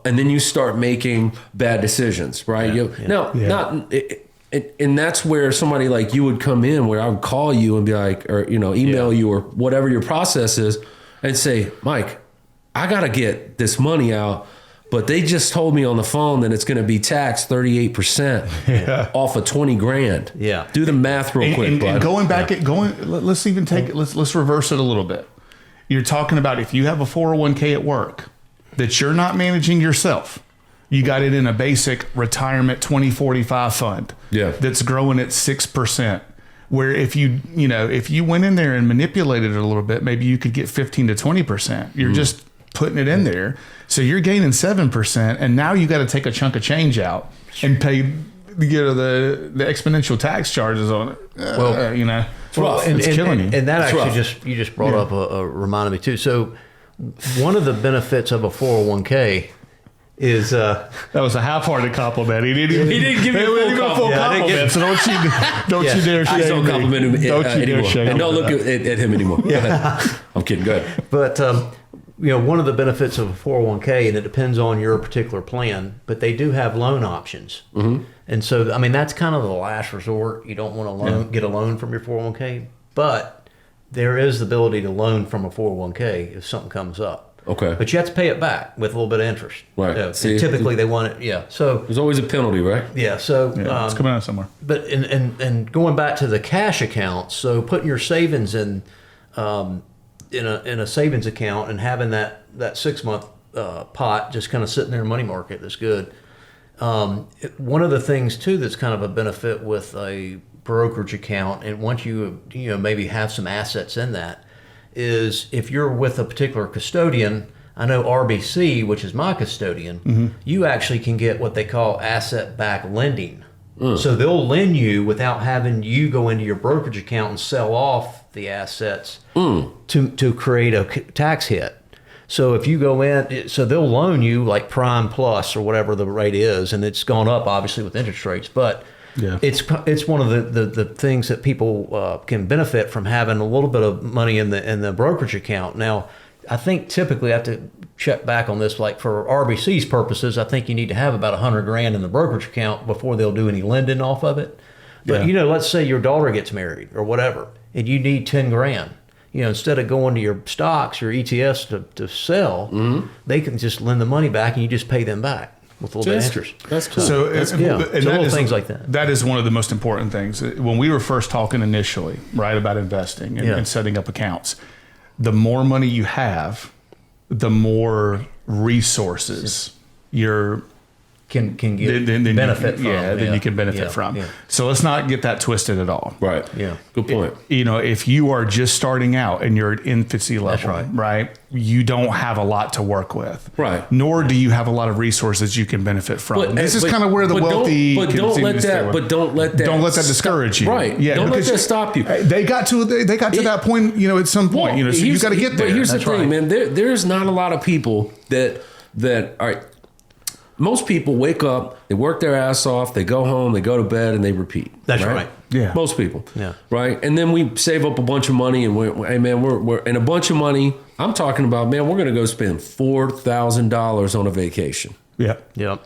and then you start making bad decisions, right? And that's where somebody like you would come in, where I would call you and be like, or email you or whatever your process is, and say, "Mike, I got to get this money out, but they just told me on the phone that it's going to be taxed 38% off of 20 grand. Yeah. Do the math real quick, bud. And going back let's even take it, let's reverse it a little bit. You're talking about if you have a 401k at work that you're not managing yourself, you got it in a basic retirement 2045 fund that's growing at 6%. Where if you went in there and manipulated it a little bit, maybe you could get 15 to 20%. You're just putting it in there. So you're gaining 7%, and now you got to take a chunk of change out and pay the exponential tax charges on it. It's killing you. And that It's actually rough. you just brought up a reminded me too. So one of the benefits of a 401k is That was a half-hearted compliment. He didn't give you a full compliment. So don't you dare shame I just don't me. compliment him Don't you dare anymore. shame And don't me. look at him anymore. Go ahead. I'm kidding. Go ahead. But one of the benefits of a 401k, and it depends on your particular plan, but they do have loan options. Mm-hmm. And so, I mean, that's kind of the last resort. You don't want to get a loan from your 401k, but there is the ability to loan from a 401k if something comes up. Okay. But you have to pay it back with a little bit of interest. Right. See, typically they want it. Yeah. So there's always a penalty, right? yeah. So It's coming out somewhere. but and going back to the cash accounts, so putting your savings in a savings account and having that 6 month pot just kind of sitting there in money market is good. One of the things too that's kind of a benefit with a brokerage account, and once you maybe have some assets in that, is if you're with a particular custodian. I know RBC, which is my custodian, you actually can get what they call asset-backed lending. So they'll lend you without having you go into your brokerage account and sell off the assets to create a tax hit. So if you go in, so they'll loan you like Prime Plus or whatever the rate is, and it's gone up obviously with interest rates, but it's one of the things that people can benefit from having a little bit of money in the brokerage account. Now, I think typically I have to check back on this. Like for RBC's purposes, I think you need to have about $100 grand in the brokerage account before they'll do any lending off of it. But let's say your daughter gets married or whatever, and you need 10 grand. Instead of going to your stocks or ETFs to sell, they can just lend the money back and you just pay them back with a little bit of interest. That's cool. So, and little things like that. That is one of the most important things. When we were first talking initially, right, about investing and setting up accounts, the more money you have, the more resources you're can get benefit from. Then you can benefit from. Yeah. So let's not get that twisted at all. Right. Yeah. Good point. If you are just starting out and you're at infancy level, That's right, you don't have a lot to work with. Right. Nor do you have a lot of resources you can benefit from. This is kind of where the but wealthy don't let that discourage you. Right. Yeah. Don't let because that stop you. They got to that point, at some point, so you got to get there. But here's That's the thing, right. man. There's not a lot of people that all right. Most people wake up, they work their ass off, they go home, they go to bed, and they repeat. That's right. Yeah. Most people. Yeah. Right. And then we save up a bunch of money, and we're and a bunch of money. I'm talking about, man, we're going to go spend $4,000 on a vacation. Yeah. Yep.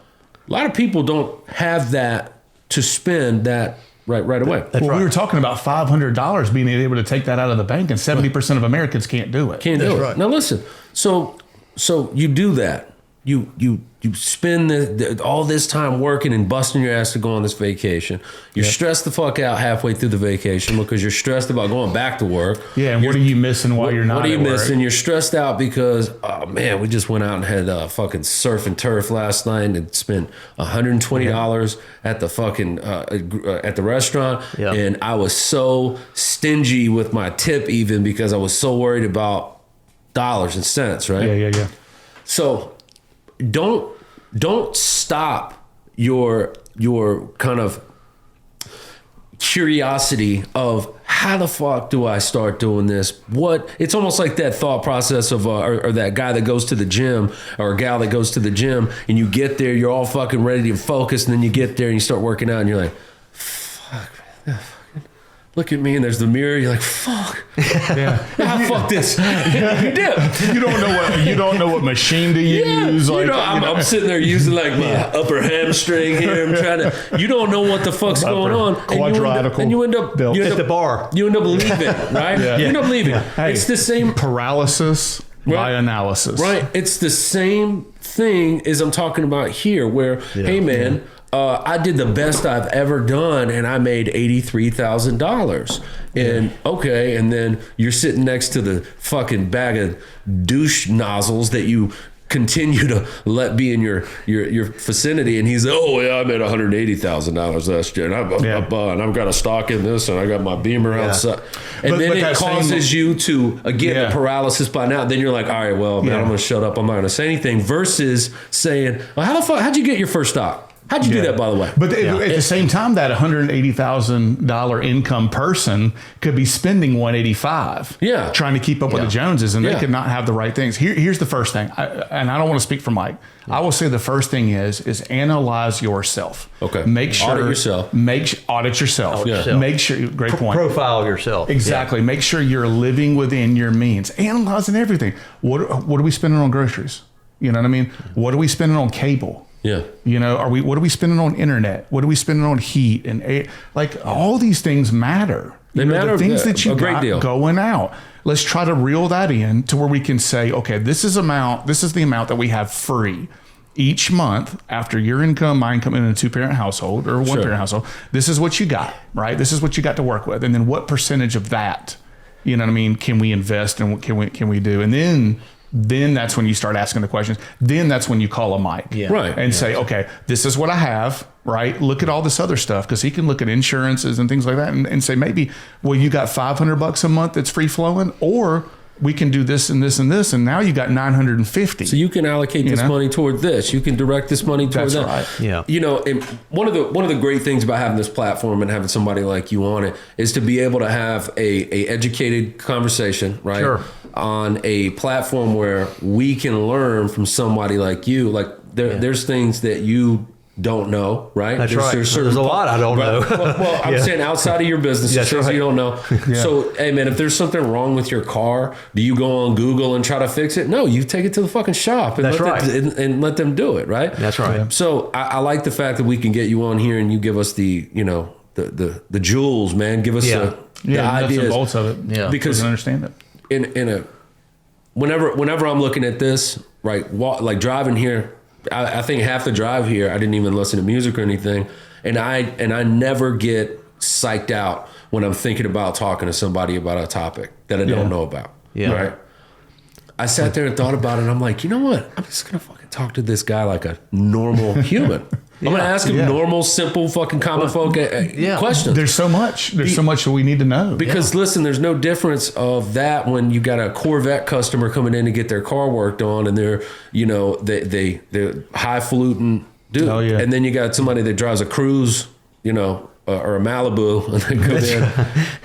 A lot of people don't have that to spend that right away. We were talking about $500 being able to take that out of the bank, and 70% of Americans can't do it. Can't do it. right. Now listen, so you do that. You spend all this time working and busting your ass to go on this vacation. You're stressed the fuck out halfway through the vacation because you're stressed about going back to work. Yeah, and what are you missing while you're not? What are you at work? missing? You're stressed out because, oh man, we just went out and had fucking surf and turf last night and spent $120 at the fucking at the restaurant. Yeah. And I was so stingy with my tip even because I was so worried about dollars and cents, right? Yeah. So don't stop your kind of curiosity of how the fuck do I start doing this? What it's almost like that thought process of or that guy that goes to the gym or a gal that goes to the gym and you get there, you're all fucking ready to focus, and then you get there and you start working out and you're like, fuck, man, look at me, and there's the mirror. You're like, fuck. Yeah. Fuck this. You dip. You don't know what machine to use. Yeah, I'm sitting there using like my upper hamstring here. I'm trying to. You don't know what the fuck's going on. Quadratical. And you end up built. At the bar. You end up leaving, right? Yeah. You end up leaving. Hey, it's the same. paralysis by analysis. Right. It's the same thing as I'm talking about here, where hey man. I did the best I've ever done, and I made $83,000. And okay, and then you're sitting next to the fucking bag of douche nozzles that you continue to let be in your vicinity, and he's like, oh yeah, I made $180,000 last year, and I've got a stock in this, and I got my Beamer outside, and But then it that causes same- you to the paralysis by now. Then you're like, all right, well, man, I'm gonna shut up. I'm not gonna say anything. Versus saying, well, how the fuck? How'd you get your first stock? How'd you do that, by the way? But at the same time, that $180,000 income person could be spending $185. Trying to keep up with the Joneses, and they could not have the right things. Here's the first thing, and I don't want to speak for Mike. I will say the first thing is analyze yourself. Okay. Make sure Audit yourself. Audit yourself. Make sure. Great point. Profile yourself. Exactly. Make sure you're living within your means. Analyzing everything. What are we spending on groceries? You know what I mean? What are we spending on cable? Yeah. You know, what are we spending on internet? What are we spending on heat and air? Like all these things matter. They matter. The things that you a great got deal. going out. Let's try to reel that in to where we can say, okay, this is the amount that we have free each month after your income, my income in a 2-parent household or 1-parent household. This is what you got, right? This is what you got to work with. And then what percentage of that, you know what I mean, can we invest and what can we do? And then that's when you start asking the questions. Then that's when you call a Mike, Right. and say, okay, this is what I have, right? Look at all this other stuff, because he can look at insurances and things like that, and say, maybe, well, you got $500 a month that's free flowing, or we can do this and this and this, and now you got $950. So you can allocate this money toward this. You can direct this money toward That's that. right. Yeah. You know, and one of the great things about having this platform and having somebody like you on it is to be able to have a educated conversation, right? Sure. On a platform where we can learn from somebody like you. Like there's things that you don't know, right? That's right. Certain There's a lot I don't know. Well, I'm saying outside of your business, That's things right. you don't know. So, hey man, if there's something wrong with your car, do you go on Google and try to fix it? No, you take it to the fucking shop and That's right. and let them do it, right? That's right. Yeah. So I like the fact that we can get you on here and you give us the the jewels, man. Give us the nuts and ideas, bolts of it. Yeah. because I understand it. whenever I'm looking at this, right, like driving here, I think half the drive here, I didn't even listen to music or anything, and I never get psyched out when I'm thinking about talking to somebody about a topic that I don't know about. Yeah. Right. I sat there and thought about it, and I'm like, you know what? I'm just gonna fucking talk to this guy like a normal human. I'm gonna ask him normal, simple, fucking common folk questions. There's so much that we need to know. Because listen, there's no difference of that when you got a Corvette customer coming in to get their car worked on, and they're they're highfalutin dude, and then you got somebody that drives a Cruise, or a Malibu, and they come in.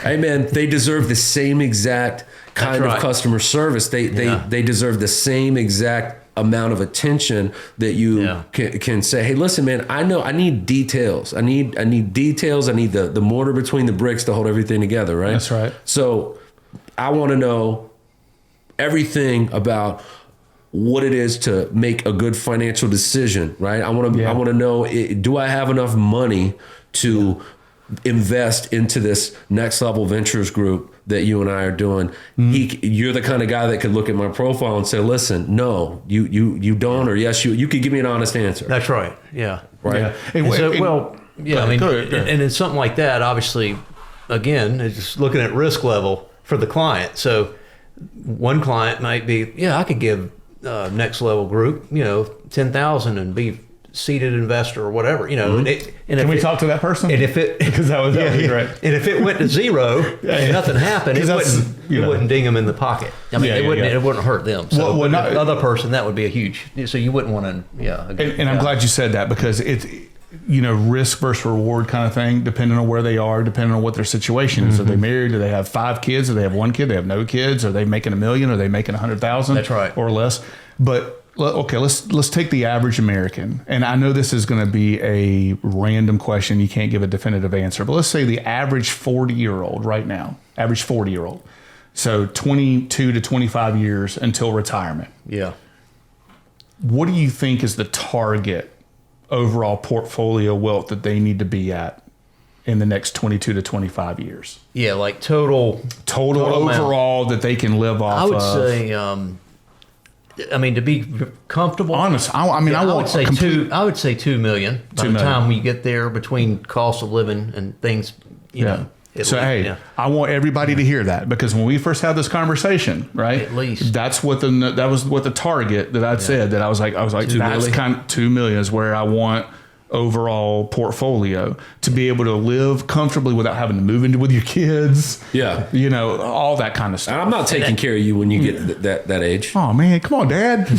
Hey man, they deserve the same exact kind of customer service. They deserve the same exact amount of attention that you can say, hey, listen, man, I need details. I need details. I need the mortar between the bricks to hold everything together, right? That's right. So I want to know everything about what it is to make a good financial decision, right? I want to know, do I have enough money to invest into this Next Level Ventures group that you and I are doing, you're the kind of guy that could look at my profile and say, listen, no, you don't, or yes, you could give me an honest answer. That's right. Yeah. Right. Yeah. And so, well, yeah, I mean, go ahead. and in something like that, obviously, again, it's just looking at risk level for the client. So one client might be, yeah, I could give Next Level Group, 10,000 and be seated investor or whatever, and Can we talk to that person? And if it, because that would be great. and if it went to zero and nothing happened, it wouldn't ding them in the pocket. I mean, it wouldn't hurt them. So Well, the other person, that would be a huge, so you wouldn't want to, And I'm glad you said that, because it's, risk versus reward kind of thing, depending on where they are, depending on what their situation is. Are they married? Do they have 5 kids? Do they have 1 kid? Do they have no kids? Are they making $1 million? Are they making 100,000? That's right. Or less? But okay, let's take the average American. And I know this is going to be a random question. You can't give a definitive answer, but let's say the average 40-year-old right now, average 40-year-old. So 22 to 25 years until retirement. Yeah. What do you think is the target overall portfolio wealth that they need to be at in the next 22 to 25 years? Yeah, like total overall that they can live off of. I would say, to be comfortable. Honest, I would say $2 million by the time we get there, between cost of living and things. I want everybody to hear that, because when we first had this conversation, right? At least that was what the target that I'd said, that I was like, that's kind of $2 million is where I want overall portfolio to be able to live comfortably without having to move into with your kids. Yeah. All that kind of stuff. I'm not taking care of you when you get that age. Oh man, come on, Dad.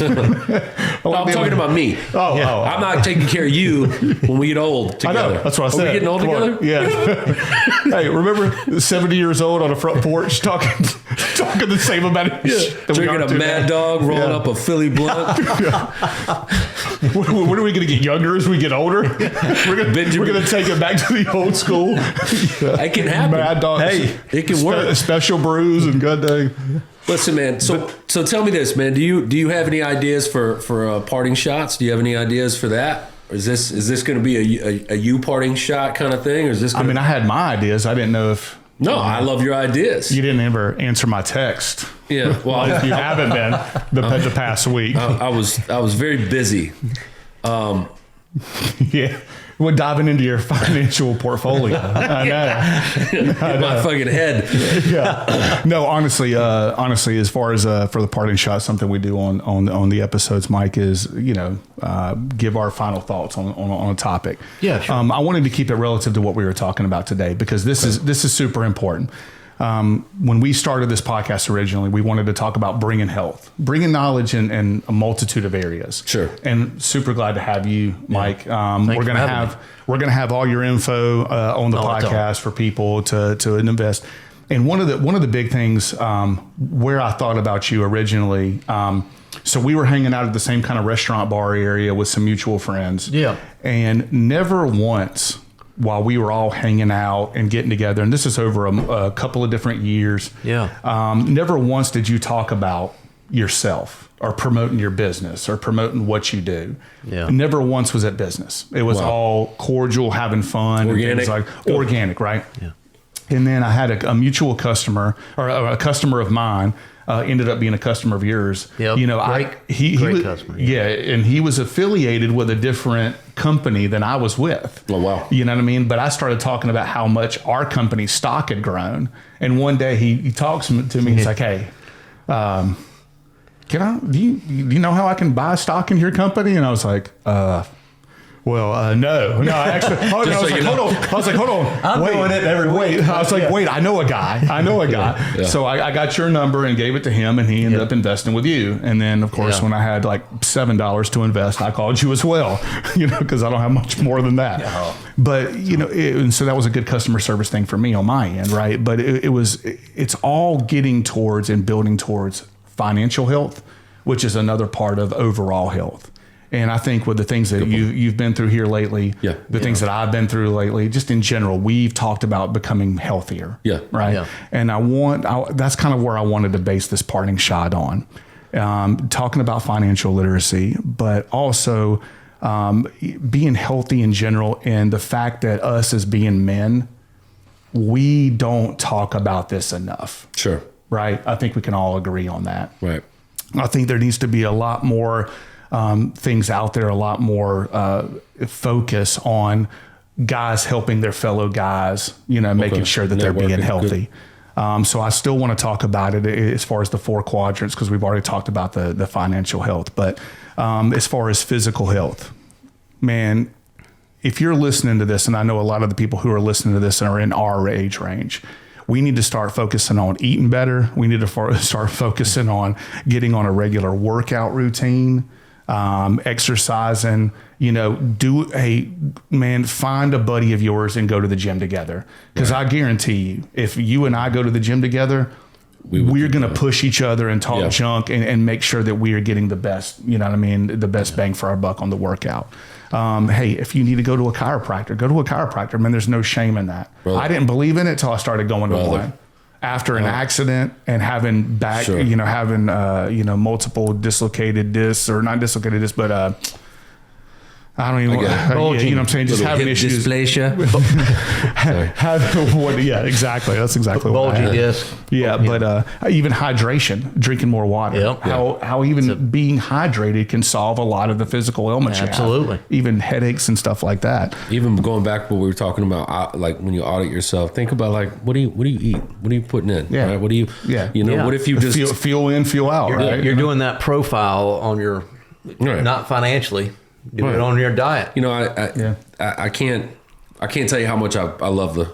No, I'm talking about me. I'm not taking care of you when we get old together. I know, that's what I said. Are we getting old together? Yeah. Hey, remember 70 years old on a front porch talking the same amount of shit that drinking a Mad Dog, rolling up a Philly blunt. When are we going to get younger as we get older? We're going to take it back to the old school. It can happen. Mad Dog. Hey, it can work. Special brews and good day. Listen, man. So tell me this, man. Do you have any ideas for parting shots? Do you have any ideas for that? Or is this going to be a you parting shot kind of thing? Or is this? I had my ideas. I didn't know if. No, I love your ideas. You didn't ever answer my text. Yeah, well, you haven't been the past week. I was very busy. Yeah, we're diving into your financial portfolio. I know. My fucking head. Yeah. No, honestly, as far as for the parting shot, something we do on the episodes, Mike, is give our final thoughts on a topic. Yeah, sure. I wanted to keep it relative to what we were talking about today, because this is super important. When we started this podcast originally, we wanted to talk about bringing knowledge in a multitude of areas. Sure. And super glad to have you, Mike. We're gonna have all your info on the podcast for people to invest. And one of the big things where I thought about you originally. So we were hanging out at the same kind of restaurant bar area with some mutual friends. Yeah. And never once, while we were all hanging out and getting together, and this is over a couple of different years. Yeah. Never once did you talk about yourself or promoting your business or promoting what you do. Yeah. Never once was it business. It was all cordial, having fun, organic, and things like organic, right? Yeah. And then I had a mutual customer, or a customer of mine, ended up being a customer of yours. Yep. Great customer. Yeah, and he was affiliated with a different company than I was with. Oh, wow. You know what I mean? But I started talking about how much our company's stock had grown. And one day he talks to me. He's like, "Hey, do you know how I can buy stock in your company?" And I was like, no. Actually, hold on. I'm doing it every week. I was like, wait, I know a guy. Yeah. So I got your number and gave it to him, and he ended up investing with you. And then, of course, when I had like $7 to invest, I called you as well, because I don't have much more than that. Yeah. But, and so that was a good customer service thing for me on my end, right? But it's all getting towards and building towards financial health, which is another part of overall health. And I think with the things that you've been through here lately, the things that I've been through lately, just in general, we've talked about becoming healthier. Yeah. Right. Yeah. And that's kind of where I wanted to base this parting shot on, talking about financial literacy, but also being healthy in general, and the fact that us as being men we don't talk about this enough. Sure. Right? I think we can all agree on that. Right. I think there needs to be a lot more things out there, a lot more focus on guys helping their fellow guys, making sure that they're being healthy. So I still want to talk about it as far as the 4 quadrants, because we've already talked about the financial health. But as far as physical health, man, if you're listening to this, and I know a lot of the people who are listening to this are in our age range, we need to start focusing on eating better. We need to start focusing on getting on a regular workout routine, exercising. Find a buddy of yours and go to the gym together. Because I guarantee you, if you and I go to the gym together, we're going to push each other and talk junk and make sure that we are getting the best, the best bang for our buck on the workout. Hey, if you need to go to a chiropractor, go to a chiropractor. Man, there's no shame in that. Brother. I didn't believe in it till I started going to one. After an accident and having back, having multiple dislocated discs, or not dislocated discs, but I don't even. You know what I'm saying? Just having issues. Dysplasia. Yeah, exactly. That's exactly what I bulgy had. disc. Yeah, but even hydration, drinking more water. Yep. How even being hydrated can solve a lot of the physical ailments. Absolutely. You have. Even headaches and stuff like that. Even going back to what we were talking about, like when you audit yourself, think about like what do you eat? What are you putting in? Yeah. Right? What do you? Yeah. What if you just fuel in, fuel out? Right. You're doing that profile on your, not financially. Do it on your diet. I can't tell you how much I love the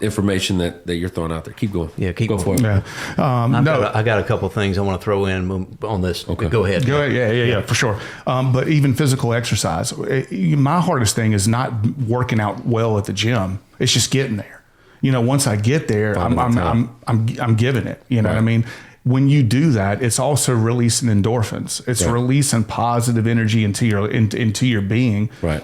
information that you're throwing out there. Keep going. Yeah, keep go going. for it. Yeah. I got a couple of things I want to throw in on this. Okay. Go ahead. Yeah, for sure. But even physical exercise, my hardest thing is not working out well at the gym. It's just getting there. Once I get there, I'm giving it. You know what I mean? When you do that, it's also releasing endorphins. It's releasing positive energy into your being. Right.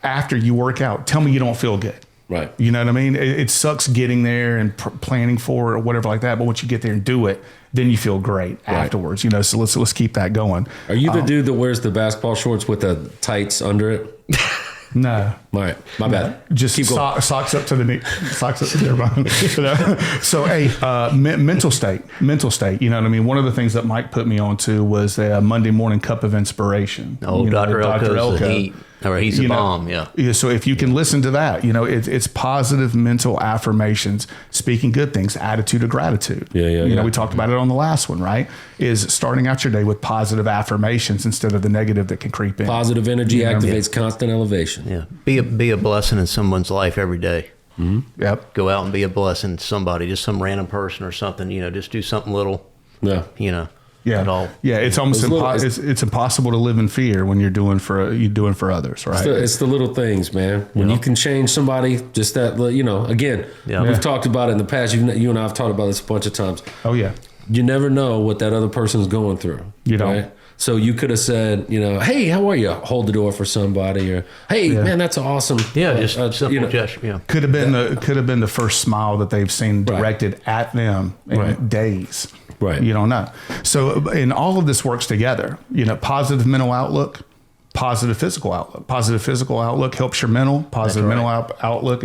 After you work out, tell me you don't feel good. Right. You know what I mean? It sucks getting there and planning for it or whatever like that. But once you get there and do it, then you feel great afterwards. So let's keep that going. Are you the dude that wears the basketball shorts with the tights under it? No. All right. My bad. Just keep going. socks up to the knee. Socks up to their bone. So, hey, mental state. You know what I mean? One of the things that Mike put me onto was a Monday morning cup of inspiration. Oh, Dr. Elko's he's a bomb. Yeah. So if you can listen to that, it's positive mental affirmations, speaking good things, attitude of gratitude. Yeah. We talked about it on the last one, right? Is starting out your day with positive affirmations instead of the negative that can creep in. Positive energy activates constant elevation. Yeah. Be a blessing in someone's life every day. Mm-hmm. Yep. Go out and be a blessing to somebody, just some random person or something. Just do something little. Yeah. At all. Yeah, it's almost it's impossible to live in fear when you're doing for others, right? It's the little things, man. When you can change somebody, just that, again, we've talked about it in the past. You and I have talked about this a bunch of times. Oh, yeah. You never know what that other person's going through. You don't. Right? So you could have said, hey, how are you? Hold the door for somebody, or hey, man, that's awesome. Yeah, just a simple gesture. Yeah, could have been the first smile that they've seen directed at them in days. Right. You don't know. So, and all of this works together. Positive mental outlook, positive physical outlook. Positive physical outlook helps your mental. Positive mental outlook,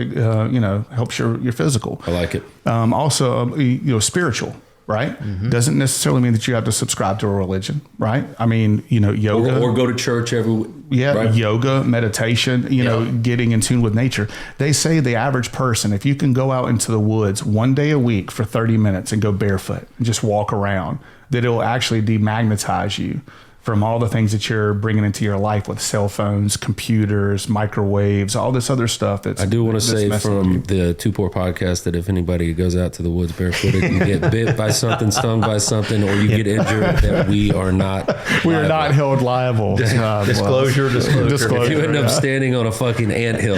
helps your physical. I like it. Also, spiritual. Right? Mm-hmm. Doesn't necessarily mean that you have to subscribe to a religion, right? I mean, yoga. Or go to church every week. Yeah, right? Yoga, meditation, getting in tune with nature. They say the average person, if you can go out into the woods one day a week for 30 minutes and go barefoot and just walk around, that it'll actually demagnetize you from all the things that you're bringing into your life with cell phones, computers, microwaves, all this other stuff. I do want to say from the Two Poor podcast that if anybody goes out to the woods barefooted, you get bit by something, stung by something, or you get injured, that we are not held liable. Disclosure. If you end up standing on a fucking anthill.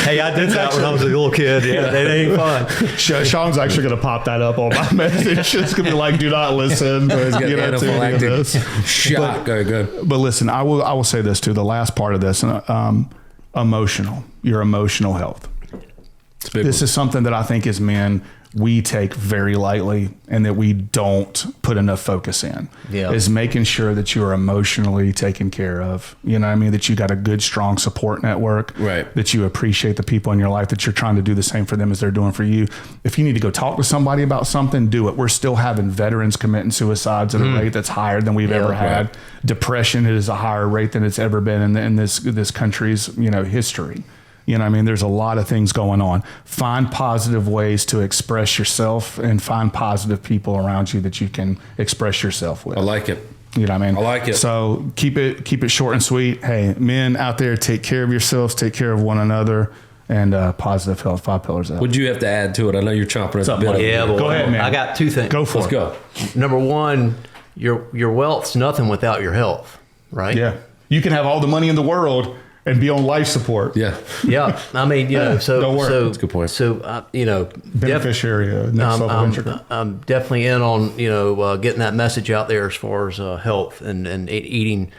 Hey, I did that when I was a little kid. Yeah, it ain't fun. Sean's actually going to pop that up on my message. It's going to be like, do not listen. Shot. Good. But listen, I will say this too. The last part of this, emotional, your emotional health. This is something that I think as men we take very lightly and that we don't put enough focus in is making sure that you are emotionally taken care of. You know what I mean? That you got a good, strong support network, right? That you appreciate the people in your life, that you're trying to do the same for them as they're doing for you. If you need to go talk to somebody about something, do it. We're still having veterans committing suicides at a rate that's higher than we've ever had. Right. Depression is a higher rate than it's ever been in this country's, history. You know what I mean? There's a lot of things going on. Find positive ways to express yourself and find positive people around you that you can express yourself with. I like it. You know what I mean? I like it. So keep it short and sweet. Hey, men out there, take care of yourselves, take care of one another, and positive health, 5 pillars of health. What'd you have to add to it? I know you're chomping at the bit. Yeah, go ahead, man. I got 2 things. Go for Let's it. go. Number 1, your wealth's nothing without your health, right? Yeah. You can have all the money in the world and be on life support. Yeah. Yeah. I mean, Don't worry. That's a good point. So, Beneficiary, next level venture. I'm definitely in on, getting that message out there as far as health and eating.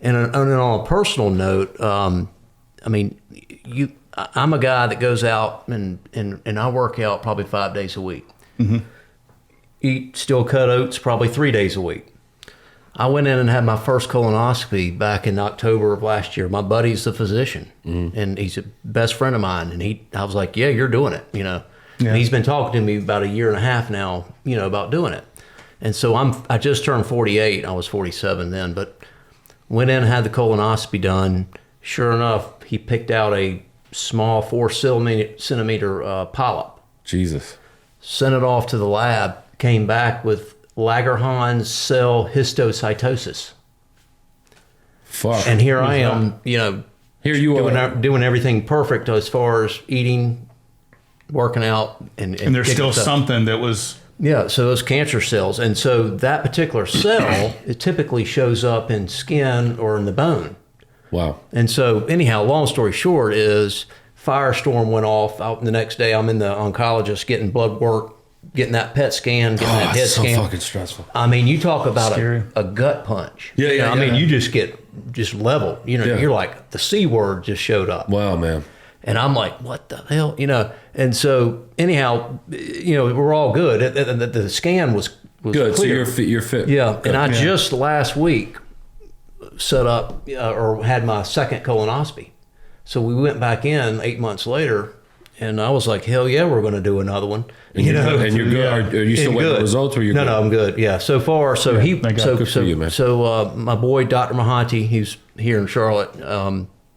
And on a personal note, I'm a guy that goes out and I work out probably 5 days a week. Mm-hmm. Eat steel cut oats probably 3 days a week. I went in and had my first colonoscopy back in October of last year. My buddy's the physician, and he's a best friend of mine. And I was like, yeah, you're doing it, Yeah. And he's been talking to me about 1.5 years now, about doing it. And so I just turned 48. I was 47 then, but went in and had the colonoscopy done. Sure enough, he picked out a small 4 centimeter polyp. Jesus. Sent it off to the lab, came back with Langerhans cell histocytosis. Fuck. And here I am, Here you are doing everything perfect as far as eating, working out, and there's still something that was. Yeah, so those cancer cells, and so that particular cell, it typically shows up in skin or in the bone. Wow. And so anyhow, long story short is firestorm went off. Out the next day, I'm in the oncologist getting blood work, getting that PET scan, getting that head scan. So fucking stressful. I mean, you talk about a gut punch. Yeah. I mean, you just get leveled. You're like, the C word just showed up. Wow, man. And I'm like, what the hell? And so anyhow, we're all good. The scan was good. clear. So you're fit. Yeah. Good. And I just last week set up or had my second colonoscopy. So we went back in 8 months later. And I was like, hell yeah, we're going to do another one. And you're good. Are you still waiting for results? Or you're no, I'm good. Yeah, so far, good for you, man. So my boy, Dr. Mahanti, who's here in Charlotte,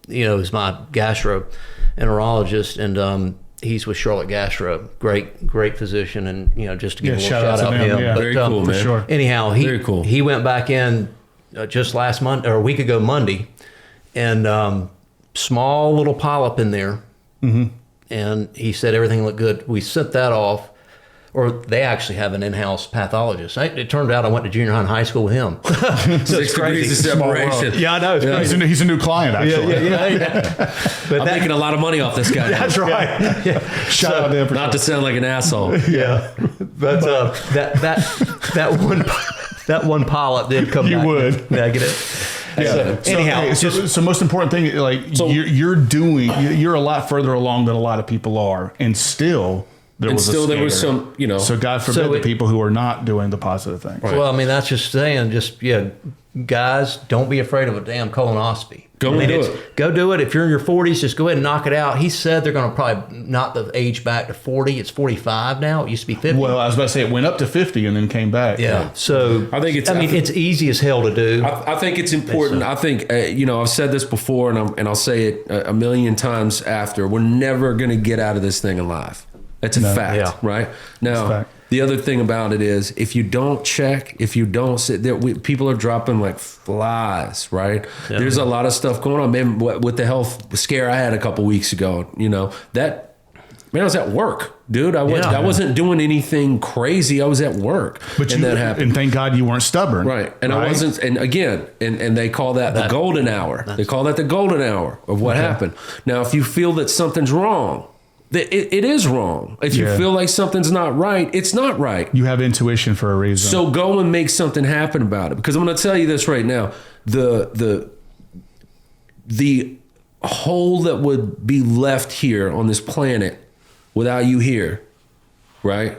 is my gastroenterologist, and he's with Charlotte Gastro. Great physician, and just to give a little shout out to him. Yeah. But, very cool, man. Sure. Anyhow, very cool. He went back in just last month or a week ago Monday, and small little polyp in there. Mm-hmm. And he said everything looked good. We sent that off, or they actually have an in-house pathologist. It turned out I went to junior high and high school with him. So 6 degrees of separation. Yeah, I know. It's crazy. He's a new client, actually. Yeah. But I'm making a lot of money off this guy. That's right. Yeah. Shout out to him. Not to sound like an asshole. Yeah. But that one polyp did come You back would. negative. Yeah. So, anyhow, so most important thing, you're a lot further along than a lot of people are, and still there was some, So God forbid the people who are not doing the positive things. Right. Well, I mean, that's just saying, guys, don't be afraid of a damn colonoscopy. Go do it. If you're in your 40s, just go ahead and knock it out. He said they're going to probably knock the age back to 40. It's 45 now. It used to be 50. Well, I was about to say it went up to 50 and then came back. Yeah. So I think it's easy as hell to do. I think it's important. I think I've said this before, and I'll say it a million times after. We're never going to get out of this thing alive. That's a fact, right? Now, the other thing about it is, if you don't check, if you don't sit there, people are dropping like flies, right? Yeah. There's a lot of stuff going on. Man, with the health scare I had a couple weeks ago, I was at work, dude. I wasn't doing anything crazy. I was at work. That happened. And thank God you weren't stubborn. Right. And I wasn't, and again, and they call that the golden hour. They call that the golden hour of what happened. Now, if you feel that something's wrong, it is wrong. If you feel like something's not right, it's not right. You have intuition for a reason. So go and make something happen about it. Because I'm going to tell you this right now. The hole that would be left here on this planet without you here right?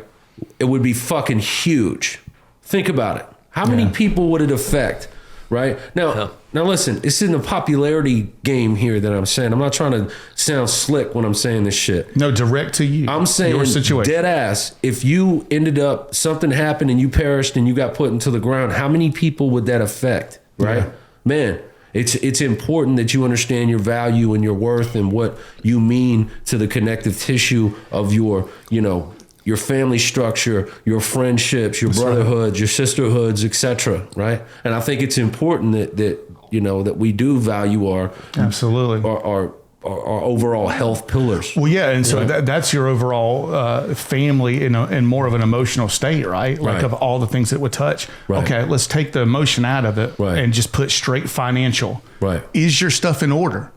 It would be fucking huge. Think about it. How many people would it affect, right? Now listen, it's in the popularity game here that I'm saying. I'm not trying to sound slick when I'm saying this shit. No, direct to you. I'm saying your situation. Dead ass. If you ended up, something happened and you perished and you got put into the ground, how many people would that affect, right? Yeah. Man, it's important that you understand your value and your worth and what you mean to the connective tissue of your, your family structure, your friendships, your brotherhoods, your sisterhoods, etc. Right? And I think it's important that we do value our absolutely our overall health pillars. Well, yeah, and so that's your overall family in more of an emotional state, right? Like of all the things it would touch. Right. Okay, let's take the emotion out of it and just put straight financial. Right. Is your stuff in order?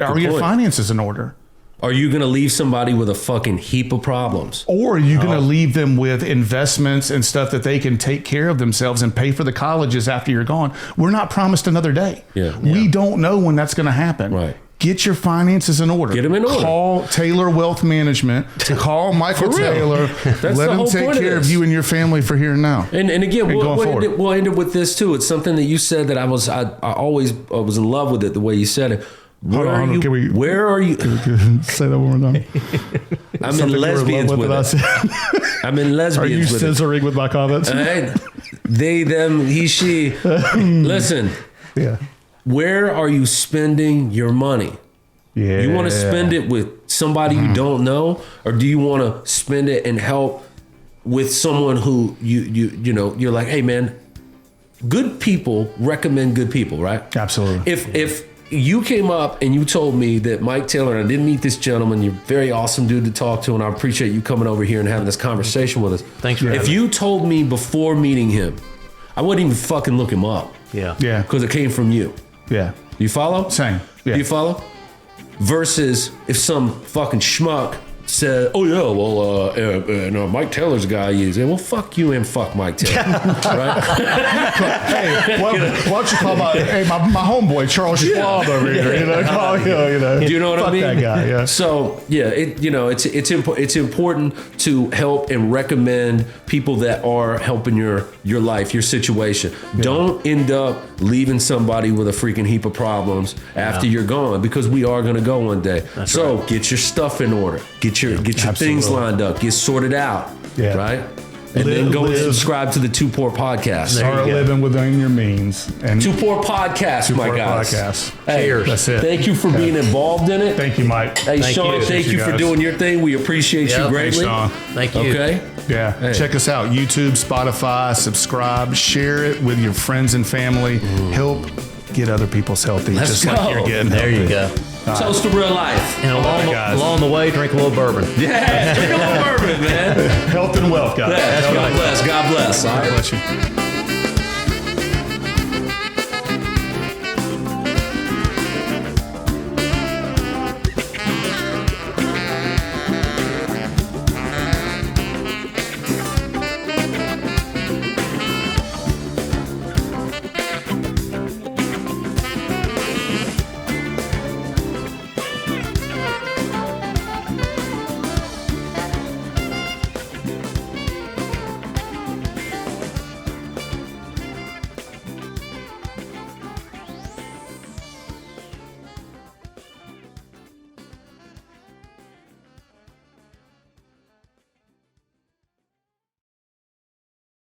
Are your finances in order? Are you going to leave somebody with a fucking heap of problems? Or are you going to leave them with investments and stuff that they can take care of themselves and pay for the colleges after you're gone? We're not promised another day. Yeah. We don't know when that's going to happen. Right. Get your finances in order. Get them in order. Call Taylor Wealth Management. Call Michael Taylor. Let him take care of you and your family for here and now. And again, we'll end it with this too. It's something that you said that I always was in love with it, the way you said it. Where are you? Say that one more time. I'm in lesbians with it. I'm in lesbians with it. Are you censoring with my comments? They, them, he, she. Listen. Yeah. Where are you spending your money? Yeah. You want to spend it with somebody you don't know, or do you want to spend it and help with someone who you're like, hey man, good people recommend good people, right? Absolutely. If you came up and you told me that Mike Taylor, and I didn't meet this gentleman, you're a very awesome dude to talk to, and I appreciate you coming over here and having this conversation with us. Thanks for having me. If you told me before meeting him, I wouldn't even fucking look him up. Yeah. Yeah. Because it came from you. Yeah. You follow? Same. Yeah. Do you follow? Versus if some fucking schmuck said, oh yeah, well, Mike Taylor's a guy I use. Well, fuck you and fuck Mike Taylor. Right? Hey, why don't you call my homeboy Charles Schwab over here? Do you know what I mean? That guy, yeah. So yeah, it's important to help and recommend people that are helping your life, your situation. Yeah. Don't end up leaving somebody with a freaking heap of problems after you're gone, because we are going to go one day. That's right. Get your stuff in order. Get your things lined up. Get sorted out. Yeah. Right. And then go and subscribe to the Too Poor Podcast. Start living within your means. And Too Poor Podcast, my guys. Hey, cheers. That's it. Thank you for being involved in it. Thank you, Mike. Hey, Sean, thank you for doing your thing. We appreciate you greatly. Thanks, Sean. Thank you. Okay. Yeah. Hey. Check us out. YouTube, Spotify, subscribe, share it with your friends and family. Help get other people's healthy. Let's just go. like you're getting There you go. Toast to real life. And along the way, drink a little bourbon. Yeah, drink a little bourbon, man. Health and wealth, guys. God bless. God bless. God bless you.